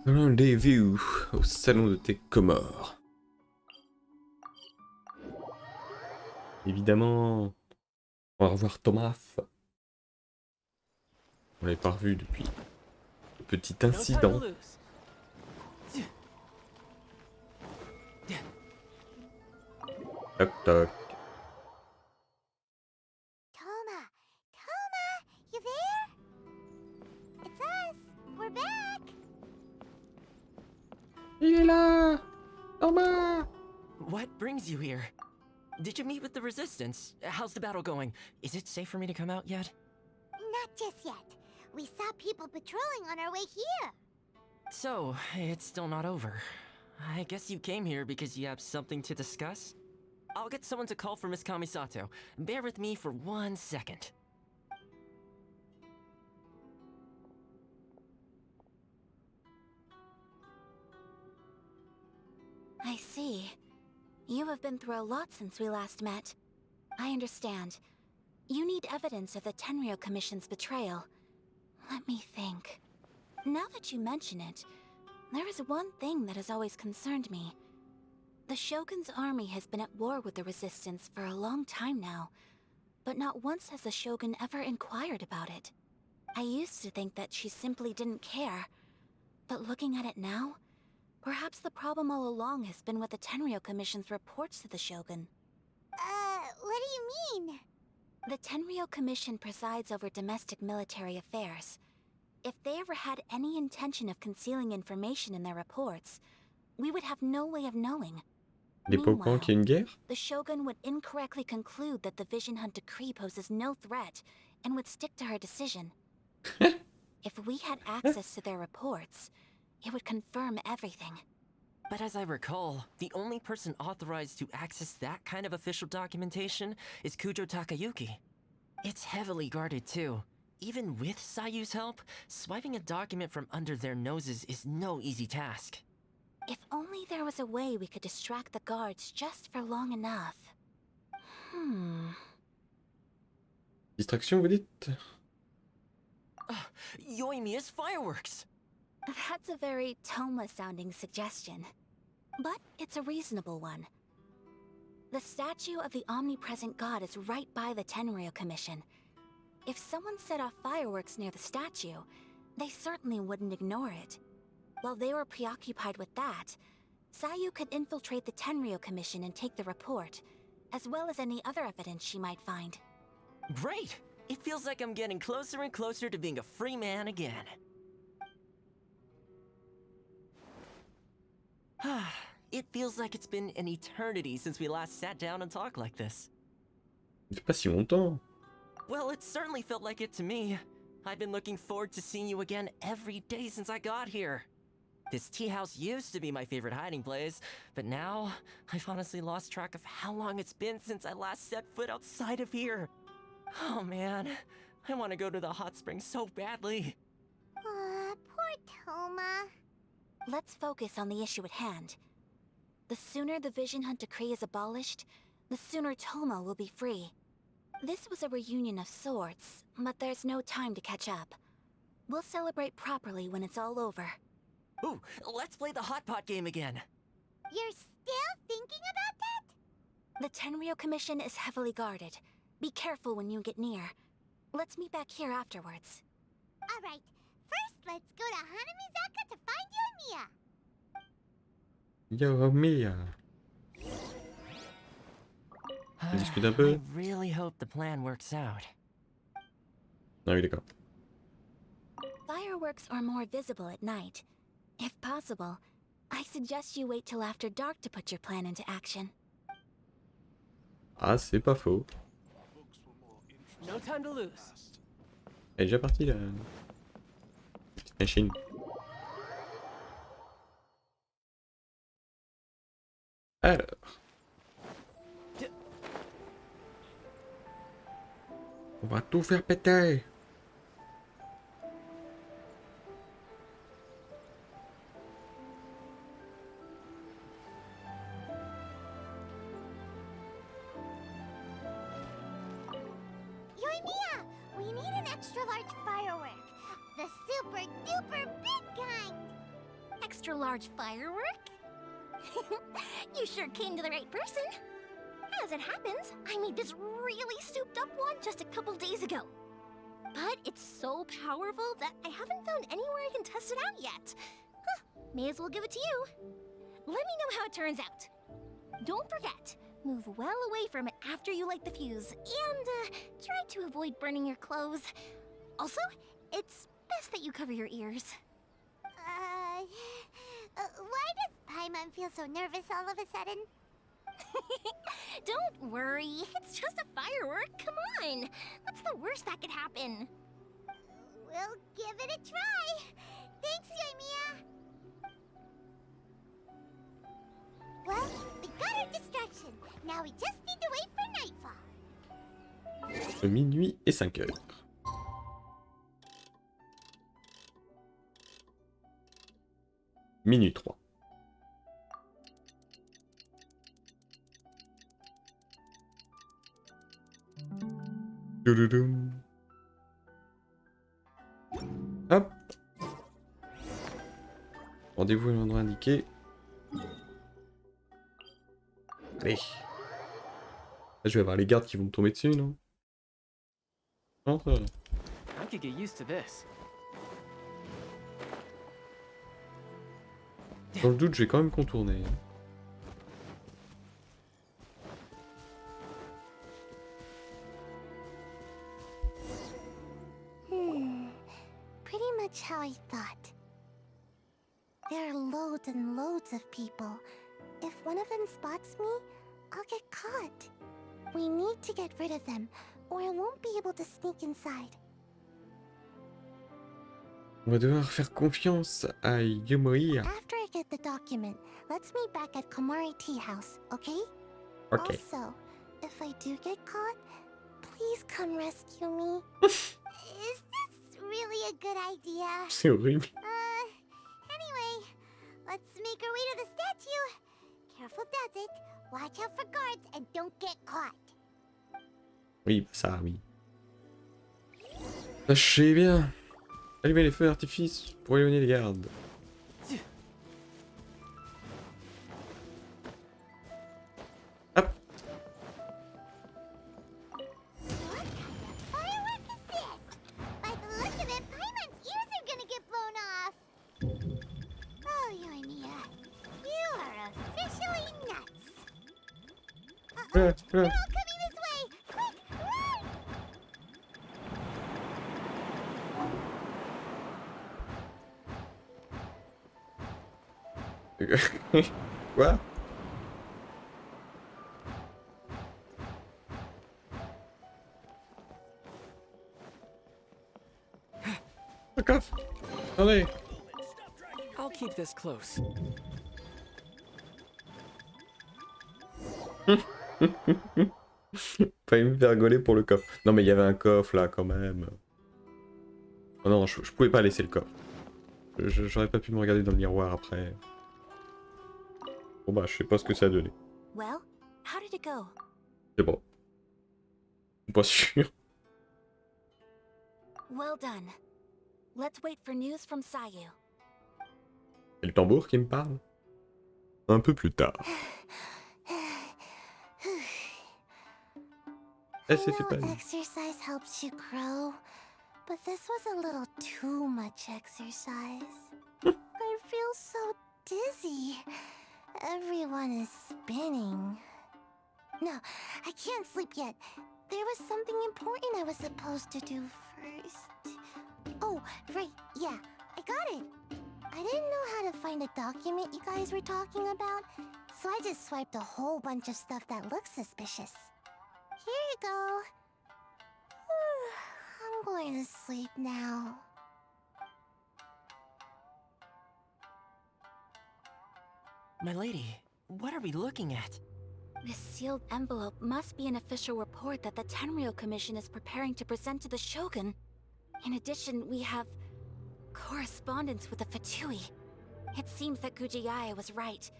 Rendez-vous au salon de thé Comores. Évidemment, on va revoir Thomas. On l'avait pas revu depuis le petit incident. Toc toc. Toma! Toma! You there? It's us! We're back! Il est là! Thomas! What brings you here? Did you meet with the Resistance? How's the battle going? Is it safe for me to come out yet? Not just yet. We saw people patrolling on our way here. So, it's still not over. I guess you came here because you have something to discuss? I'll get someone to call for Miss Kamisato. Bear with me for 1 second. I see. You have been through a lot since we last met. I understand. You need evidence of the Tenryou Commission's betrayal. Let me think. Now that you mention it, there is one thing that has always concerned me. The Shogun's army has been at war with the Resistance for a long time now, but not once has the Shogun ever inquired about it. I used to think that she simply didn't care, but looking at it now, perhaps the problem all along has been with the Tenryou Commission's reports to the Shogun. What do you mean? The Tenryou Commission presides over domestic military affairs. If they ever had any intention of concealing information in their reports, we would have no way of knowing. Il est pas au courant qu'il y a une guerre? The Shogun would incorrectly conclude that the Vision Hunt decree poses no threat, and would stick to her decision. If we had access to their reports, it would confirm everything. But as I recall, the only person authorized to access that kind of official documentation is Kujo Takayuki. It's heavily guarded too. Even with Sayu's help, swiping a document from under their noses is no easy task. If only there was a way we could distract the guards just for long enough. Distraction, vous dites? Yoimiya's fireworks! That's a very Toma-sounding suggestion. But it's a reasonable one. The statue of the omnipresent god is right by the Tenryou Commission. If someone set off fireworks near the statue, they certainly wouldn't ignore it. While they were preoccupied with that, Sayu could infiltrate the Tenryou Commission and take the report, as well as any other evidence she might find. Great! It feels like I'm getting closer and closer to being a free man again. It feels like it's been an eternity since we last sat down and talked like this. C'est pas si longtemps. Well, it certainly felt like it to me. I've been looking forward to seeing you again every day since I got here. This tea house used to be my favorite hiding place, but now I've honestly lost track of how long it's been since I last set foot outside of here. Oh man, I want to go to the hot springs so badly. Poor Toma. Let's focus on the issue at hand. The sooner the Vision Hunt decree is abolished, the sooner Tomo will be free. This was a reunion of sorts, but there's no time to catch up. We'll celebrate properly when it's all over. Ooh, let's play the hot pot game again. You're still thinking about that? The Tenryo Commission is heavily guarded. Be careful when you get near. Let's meet back here afterwards. Alright, first let's go to Hanamizaka to find Yoimiya. Yoimiya. On discute un peu. I really hope the plan works out. Ah oui, d'accord. Fireworks are more visible at night. If possible, I suggest you wait till after dark to put your plan into action. Ah, c'est pas faux. No time to lose. Elle est déjà partie là. Petite machine. Alors. On va tout faire péter. Yoimiya, we need an extra large firework. The super duper big kind. Extra large firework? You sure came to the right person. As it happens, I made this really souped up one just a couple days ago. But it's so powerful that I haven't found anywhere I can test it out yet. Huh, may as well give it to you. Let me know how it turns out. Don't forget, move well away from it after you light the fuse, and try to avoid burning your clothes. Also, it's best that you cover your ears. Why does Paimon feel so nervous all of a sudden? Don't worry, it's just a firework, come on! What's the worst that could happen? We'll give it a try. Thanks, Yoimiya. Well, we got our distraction. Now we just need to wait for nightfall. Entre minuit et 5 heures. Minuit 3. Doudoudou. Hop. Rendez-vous à l'endroit indiqué. Allez. Là, je vais avoir les gardes qui vont me tomber dessus, non? Non, ça va. I could get used to this. Dans le doute, je vais quand même contourner. Pretty much how I thought. There are loads and loads of people. If one of them spots me, I'll get caught. We need to get rid of them, or I won't be able to sneak inside. On va devoir faire confiance à Yoimiya. After I get the document, let's meet back at Komari Tea House, okay? Okay. Also, if I do get caught, please come rescue me. Is this really a good idea? C'est horrible. Anyway, let's make our way to the statue. Careful does it. Watch out for guards and don't get caught. Oui, ça, oui. Sachez bien. Allumez les feux d'artifice pour éloigner les gardes. Hop. What kind of firework is this? By the look of it, Paimon's ears are gonna get blown off. Oh, Yoimiya, you are officially nuts. They're all coming this way. Quick, run! Quoi? Fuck off! Attendez! I'll keep this close. Fallait me faire rigoler pour le coffre. Non mais il y avait un coffre là quand même. Oh non, je pouvais pas laisser le coffre. J'aurais pas pu me regarder dans le miroir après. Bon bah, je sais pas ce que ça a donné. Well, how did it go? C'est bon. Je suis pas sûr. Well done. Let's wait for news from Sayu. C'est le tambour qui me parle. Un peu plus tard. Elle s'est fait pas. Exercise helps you grow, but this was a little too much exercise. I feel so dizzy. Everyone is spinning. No, I can't sleep yet. There was something important I was supposed to do first. Oh, right, yeah, I got it. I didn't know how to find a document you guys were talking about, so I just swiped a whole bunch of stuff that looks suspicious. Here you go. I'm going to sleep now. My lady, what are we looking at? This sealed envelope must be an official report that the Tenryou Commission is preparing to present to the Shogun. In addition, we have correspondence with the Fatui. It seems that Gujiae was right.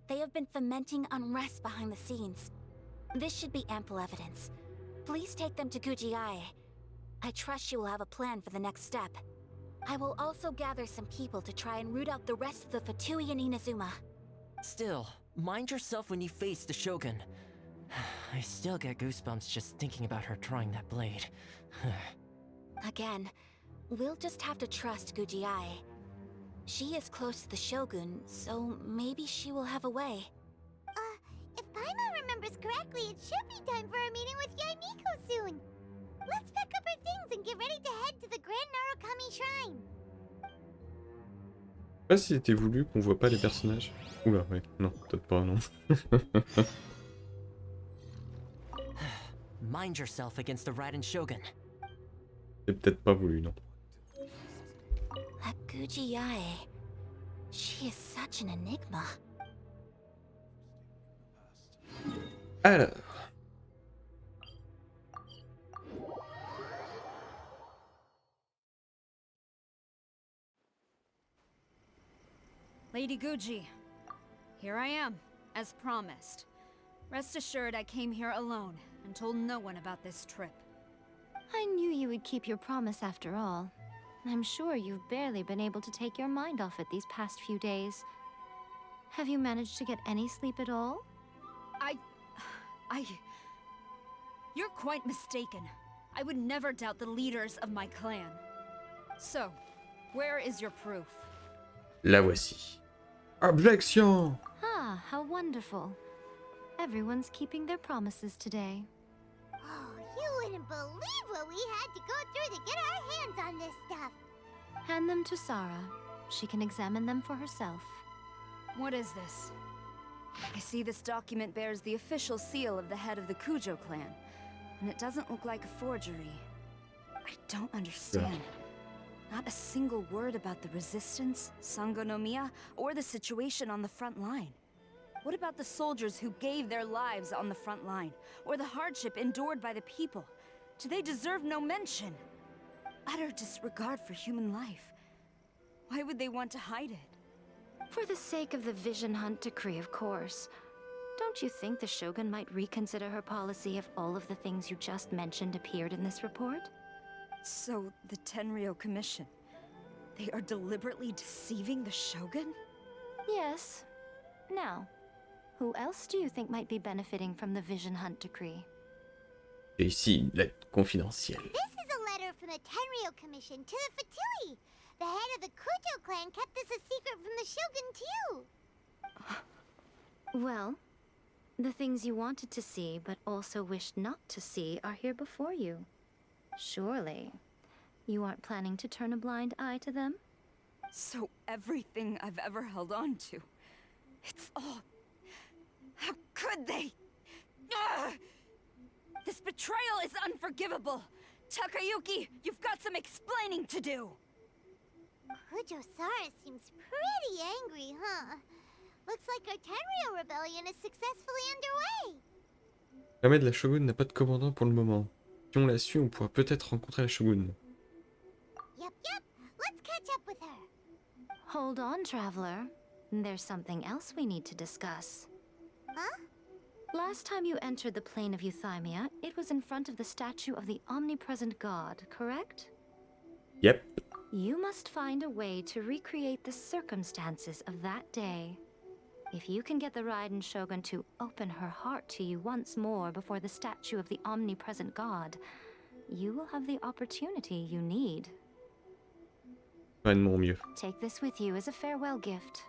They have been fomenting unrest behind the scenes. This should be ample evidence. Please take them to Gujiae. I trust she will have a plan for the next step. I will also gather some people to try and root out the rest of the Fatui in Inazuma. Still, mind yourself when you face the Shogun. I still get goosebumps just thinking about her trying that blade. Again, we'll just have to trust Gujiae. She is close to the Shogun, so maybe she will have a way. If Paimon remembers correctly, it should be time for a meeting with Yaimiko soon. Let's pack up our things and get ready to head to the Grand Narukami Shrine. Je sais pas si c'était voulu qu'on voit pas les personnages. Oula, ouais, non, peut-être pas, non. Mind yourself against the Raiden Shogun. C'est peut-être pas voulu, non. That Gujiae, she is such an enigma. Alors. Lady Guji, here I am, as promised. Rest assured I came here alone and told no one about this trip. I knew you would keep your promise after all. I'm sure you've barely been able to take your mind off it these past few days. Have you managed to get any sleep at all? You're quite mistaken. I would never doubt the leaders of my clan. So, where is your proof? La voici. Objection! Ah, how wonderful. Everyone's keeping their promises today. Oh, you wouldn't believe what we had to go through to get our hands on this stuff. Hand them to Sara. She can examine them for herself. What is this? I see this document bears the official seal of the head of the Kujo clan, and it doesn't look like a forgery. I don't understand. Not a single word about the Resistance, Sangonomiya, or the situation on the front line. What about the soldiers who gave their lives on the front line, or the hardship endured by the people? Do they deserve no mention? Utter disregard for human life. Why would they want to hide it? For the sake of the Vision Hunt decree, of course. Don't you think the Shogun might reconsider her policy if all of the things you just mentioned appeared in this report? So, the Tenryou Commission, they are deliberately deceiving the Shogun? Yes. Now, who else do you think might be benefiting from the Vision Hunt decree? J'ai ici une lettre confidentielle. This is a letter from the Tenryou Commission to the Fatui. The head of the Kujo clan kept this a secret from the Shogun, too. Well, the things you wanted to see but also wished not to see are here before you. Surely, you aren't planning to turn a blind eye to them? So everything I've ever held on to, it's all... How could they? Ugh! This betrayal is unforgivable! Takayuki, you've got some explaining to do! Kujo-Sara seems pretty angry, huh? Looks like our Tenryou rebellion is successfully underway. L'armée de la Shogun n'a pas de commandant pour le moment. Si on l'a su, on pourra peut-être rencontrer la Shogun. Yep. Let's catch up with her. Hold on, traveler. There's something else we need to discuss. Huh? Last time you entered the plane of Euthymia, it was in front of the statue of the omnipresent god, correct? Yep. You must find a way to recreate the circumstances of that day. If you can get the Raiden Shogun to open her heart to you once more before the statue of the omnipresent god, you will have the opportunity you need. Pas de mon mieux. Take this with you as a farewell gift.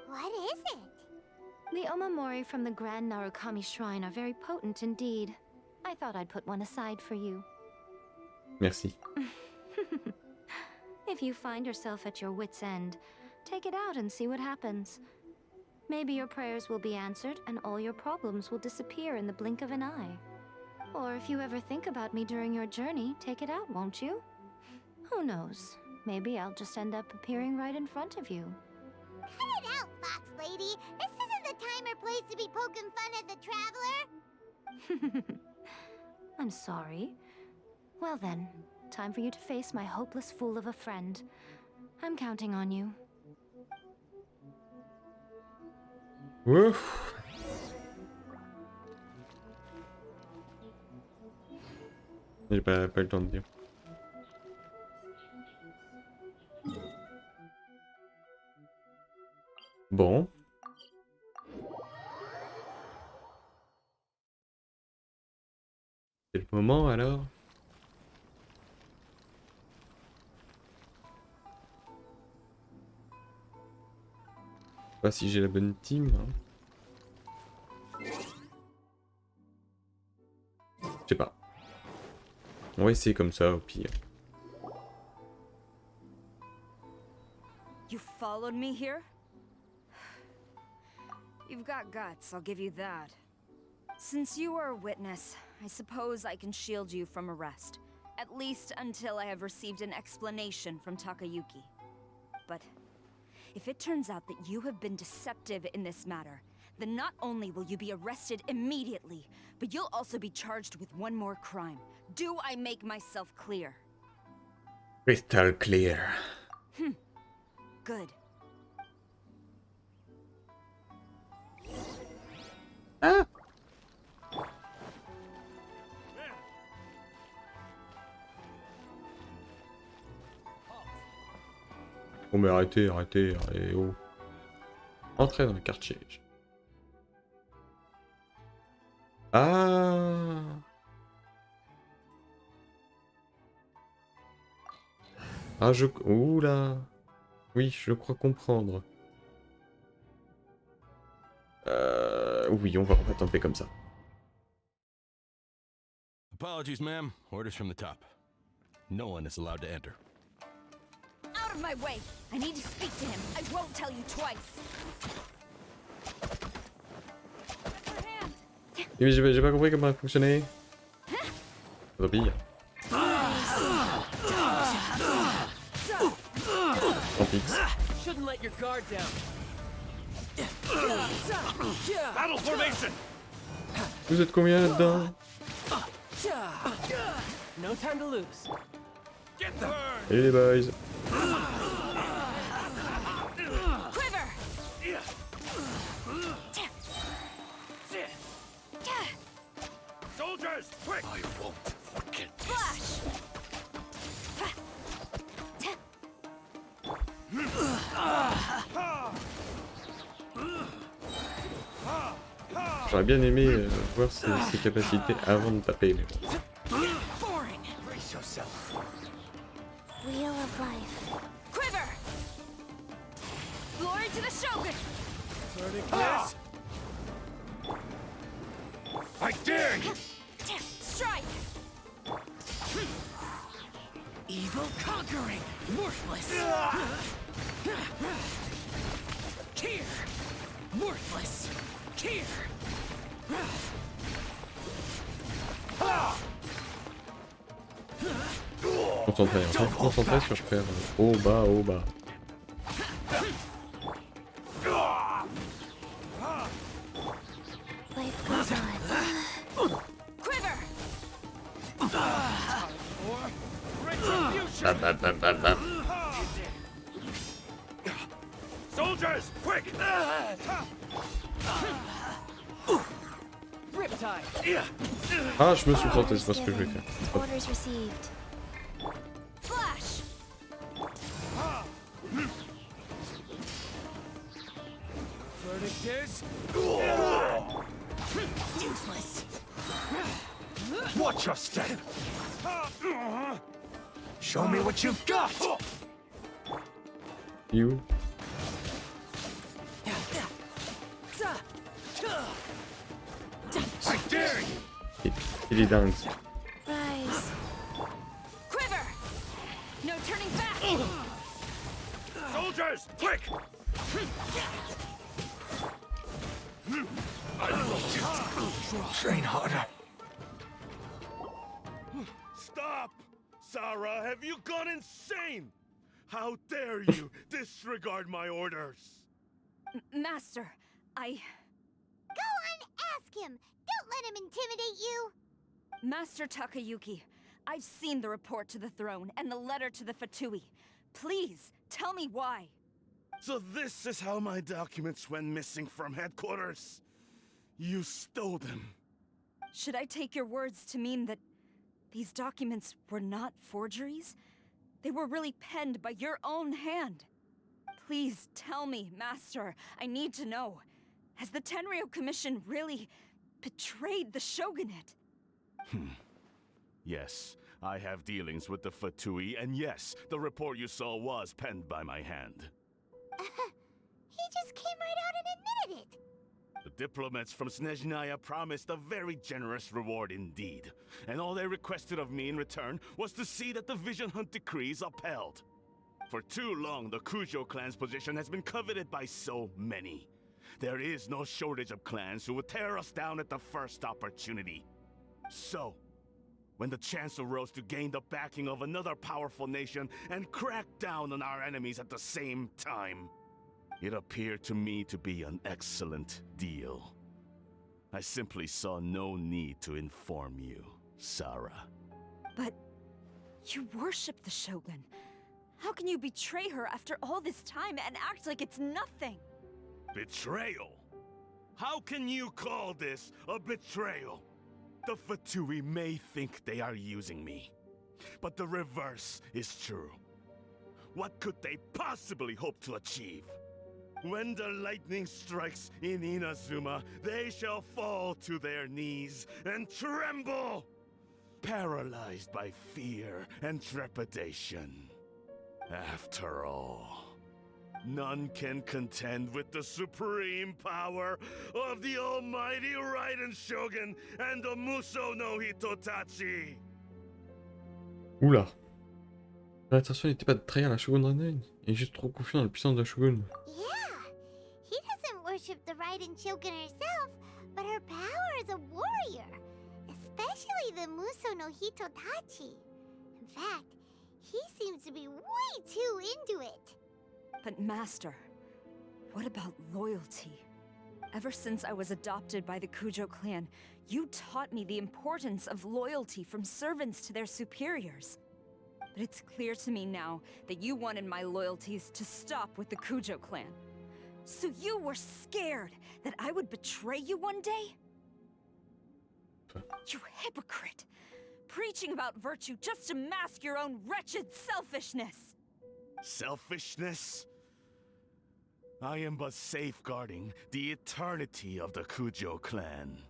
What is it? The omamori from the Grand Narukami Shrine are very potent indeed. I thought I'd put one aside for you. Merci. If you find yourself at your wit's end, take it out and see what happens. Maybe your prayers will be answered and all your problems will disappear in the blink of an eye. Or if you ever think about me during your journey, take it out, won't you? Who knows? Maybe I'll just end up appearing right in front of you. Cut it out, Fox Lady. This isn't the time or place to be poking fun at the traveler. I'm sorry. Well then, time for you to face my hopeless fool of a friend. I'm counting on you. Ouf. J'ai pas le temps de dire. Bon. C'est le moment alors. Je sais pas si j'ai la bonne team. Hein. Je sais pas. On va essayer comme ça au pire. You followed me here? You've got guts, I'll give you that. Since you are a witness, I suppose I can shield you from arrest. At least until I have received an explanation from Takayuki. But if it turns out that you have been deceptive in this matter, then not only will you be arrested immediately, but you'll also be charged with one more crime. Do I make myself clear? Crystal clear. Good. Ah! Bon mais arrêtez, allez, oh. Entrez dans le quartier. Ah! Ah Oula! Oui, je crois comprendre. Oui, on va tenter comme ça. Apologies, ma'am. Orders from the top. No one is allowed to enter. Out of my way! I need to speak to him. I won't tell you twice. Mais j'ai pas compris comment elle fonctionnait. Tant pis. Tant pis. Shouldn't let your guard down. Battle formation! Vous êtes combien là-dedans? No time to lose. Get burned! Et les boys. Quiver! Soldiers, quick! I won't forget this. Flash! J'aurais bien aimé voir ses capacités avant de taper, mais bon. Brace yourself. Wheel of life. Quiver! Glory to the Shogun! This? I dare you! Strike! Evil conquering, worthless. Here, worthless. Here. Concentré sur faire haut bas. Life goes on. Quiver! Retribution! Bam. Soldiers, quick! quick! Riptide. Ah, je me suis planté, c'est pas ce que je vais faire. Orders received. Flash! Verdict is... Useless. Watch your step! Show me what you've got! You. I dare you! Il est dingue. Rise. Quiver! No turning back! Soldiers, quick! Train harder. Stop! Sarah, have you gone insane? How dare you disregard my orders? Master, I... Go on, ask him! Don't let him intimidate you! Master Takayuki, I've seen the report to the throne and the letter to the Fatui. Please, tell me why. So this is how my documents went missing from headquarters. You stole them. Should I take your words to mean that these documents were not forgeries? They were really penned by your own hand. Please tell me, Master. I need to know. Has the Tenryou Commission really betrayed the Shogunate? Yes, I have dealings with the Fatui, and yes, the report you saw was penned by my hand. He just came right out and admitted it! The diplomats from Snezhnaya promised a very generous reward indeed, and all they requested of me in return was to see that the Vision Hunt decrees upheld. For too long, the Kujo clan's position has been coveted by so many. There is no shortage of clans who would tear us down at the first opportunity. So, when the chance arose to gain the backing of another powerful nation and crack down on our enemies at the same time, it appeared to me to be an excellent deal. I simply saw no need to inform you, Sarah. But you worship the Shogun. How can you betray her after all this time and act like it's nothing? Betrayal? How can you call this a betrayal? The Fatui may think they are using me, but the reverse is true. What could they possibly hope to achieve? When the lightning strikes in Inazuma, they shall fall to their knees and tremble, paralyzed by fear and trepidation. After all, none can contend with the supreme power of the almighty Raiden Shogun and the Muso no Hitotachi! Oula. L'intention n'était pas de trahir la Shogun Raiden. Il est juste trop confiant dans la puissance de la Shogun. Yeah! He doesn't worship the Raiden Shogun herself, but her power as a warrior. Especially the Muso no Hitotachi. In fact, he seems to be way too into it. But Master, what about loyalty? Ever since I was adopted by the Kujo clan, you taught me the importance of loyalty from servants to their superiors. But it's clear to me now that you wanted my loyalties to stop with the Kujo clan. So you were scared that I would betray you one day? You hypocrite! Preaching about virtue just to mask your own wretched selfishness! Selfishness? I am but safeguarding the eternity of the Kujo clan.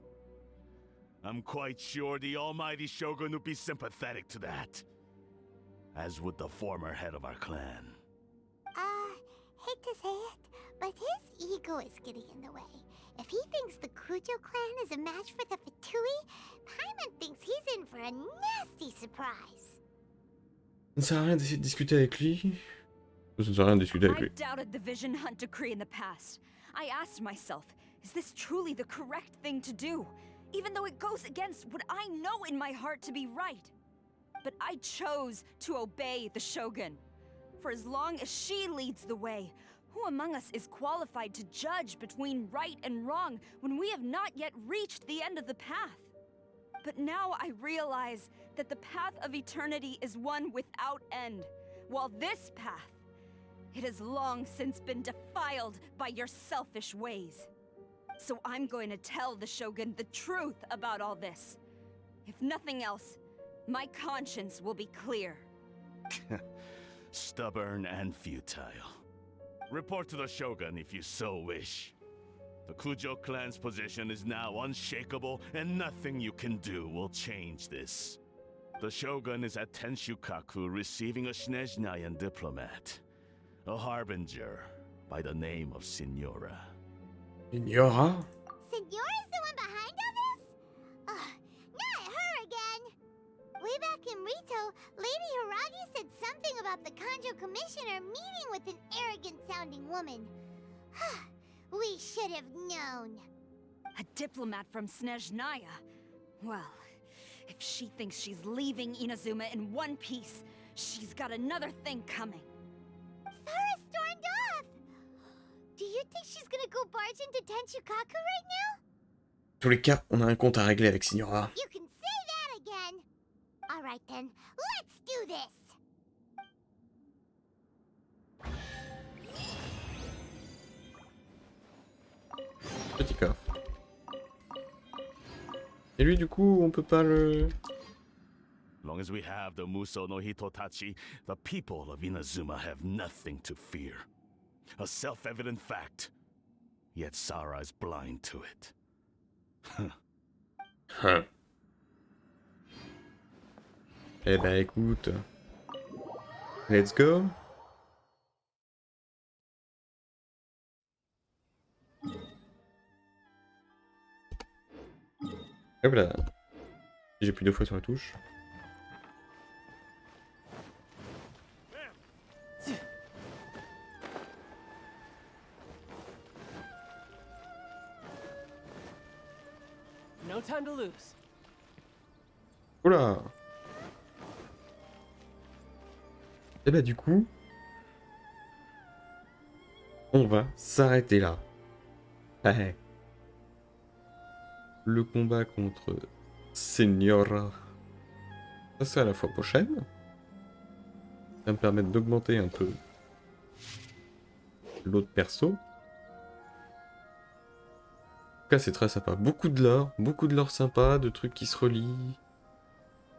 I'm quite sure the almighty Shogun would be sympathetic to that. As would the former head of our clan. Hate to say it, but his ego is getting in the way. If he thinks the Kujo clan is a match for the Fatui, Paimon thinks he's in for a nasty surprise. Ça ne sert à rien d'essayer de discuter avec lui. Ça ne sert à rien de discuter avec lui. I doubted the Vision Hunt decree in the past. I asked myself, is this truly the correct thing to do? Even though it goes against what I know in my heart to be right. But I chose to obey the Shogun. For as long as she leads the way, who among us is qualified to judge between right and wrong when we have not yet reached the end of the path? But now I realize that the path of eternity is one without end, while this path It has long since been defiled by your selfish ways. So I'm going to tell the Shogun the truth about all this. If nothing else, my conscience will be clear. Stubborn and futile. Report to the Shogun if you so wish. The Kujo clan's position is now unshakable, and nothing you can do will change this. The Shogun is at Tenshukaku receiving a Snezhnayan diplomat, a harbinger by the name of Signora. Signora? Signora's the one behind all this? Not her again! Way back in Rito, Lady Hiragi said something about the Kanjo Commissioner meeting with an arrogant-sounding woman. We should have known. A diplomat from Snezhnaya? Well, if she thinks she's leaving Inazuma in one piece, she's got another thing coming. Sara stormed off! Do you think she's gonna go barge into Tenshukaku right now? En tous les cas, on a un compte à régler avec Signora. You can say that again! Alright then, let's do this! Petit coffre. Et lui, du coup, on peut pas le... Long as we have the Muso no Hitotachi, the people of Inazuma have nothing to fear. A self-evident fact. Yet Sara is blind to it. Huh. Eh ben, écoute... Let's go. Hop là. J'appuie 2 fois sur la touche. No time to lose. Oula. Et bah du coup... On va s'arrêter là. Ouais. Le combat contre Signora. Ça c'est à la fois prochaine. Ça va me permettre d'augmenter un peu l'autre perso. En tout cas c'est très sympa. Beaucoup de lore sympa, de trucs qui se relient.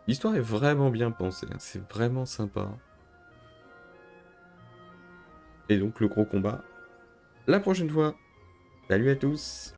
L'histoire est vraiment bien pensée, hein. C'est vraiment sympa. Et donc le gros combat, la prochaine fois. Salut à tous!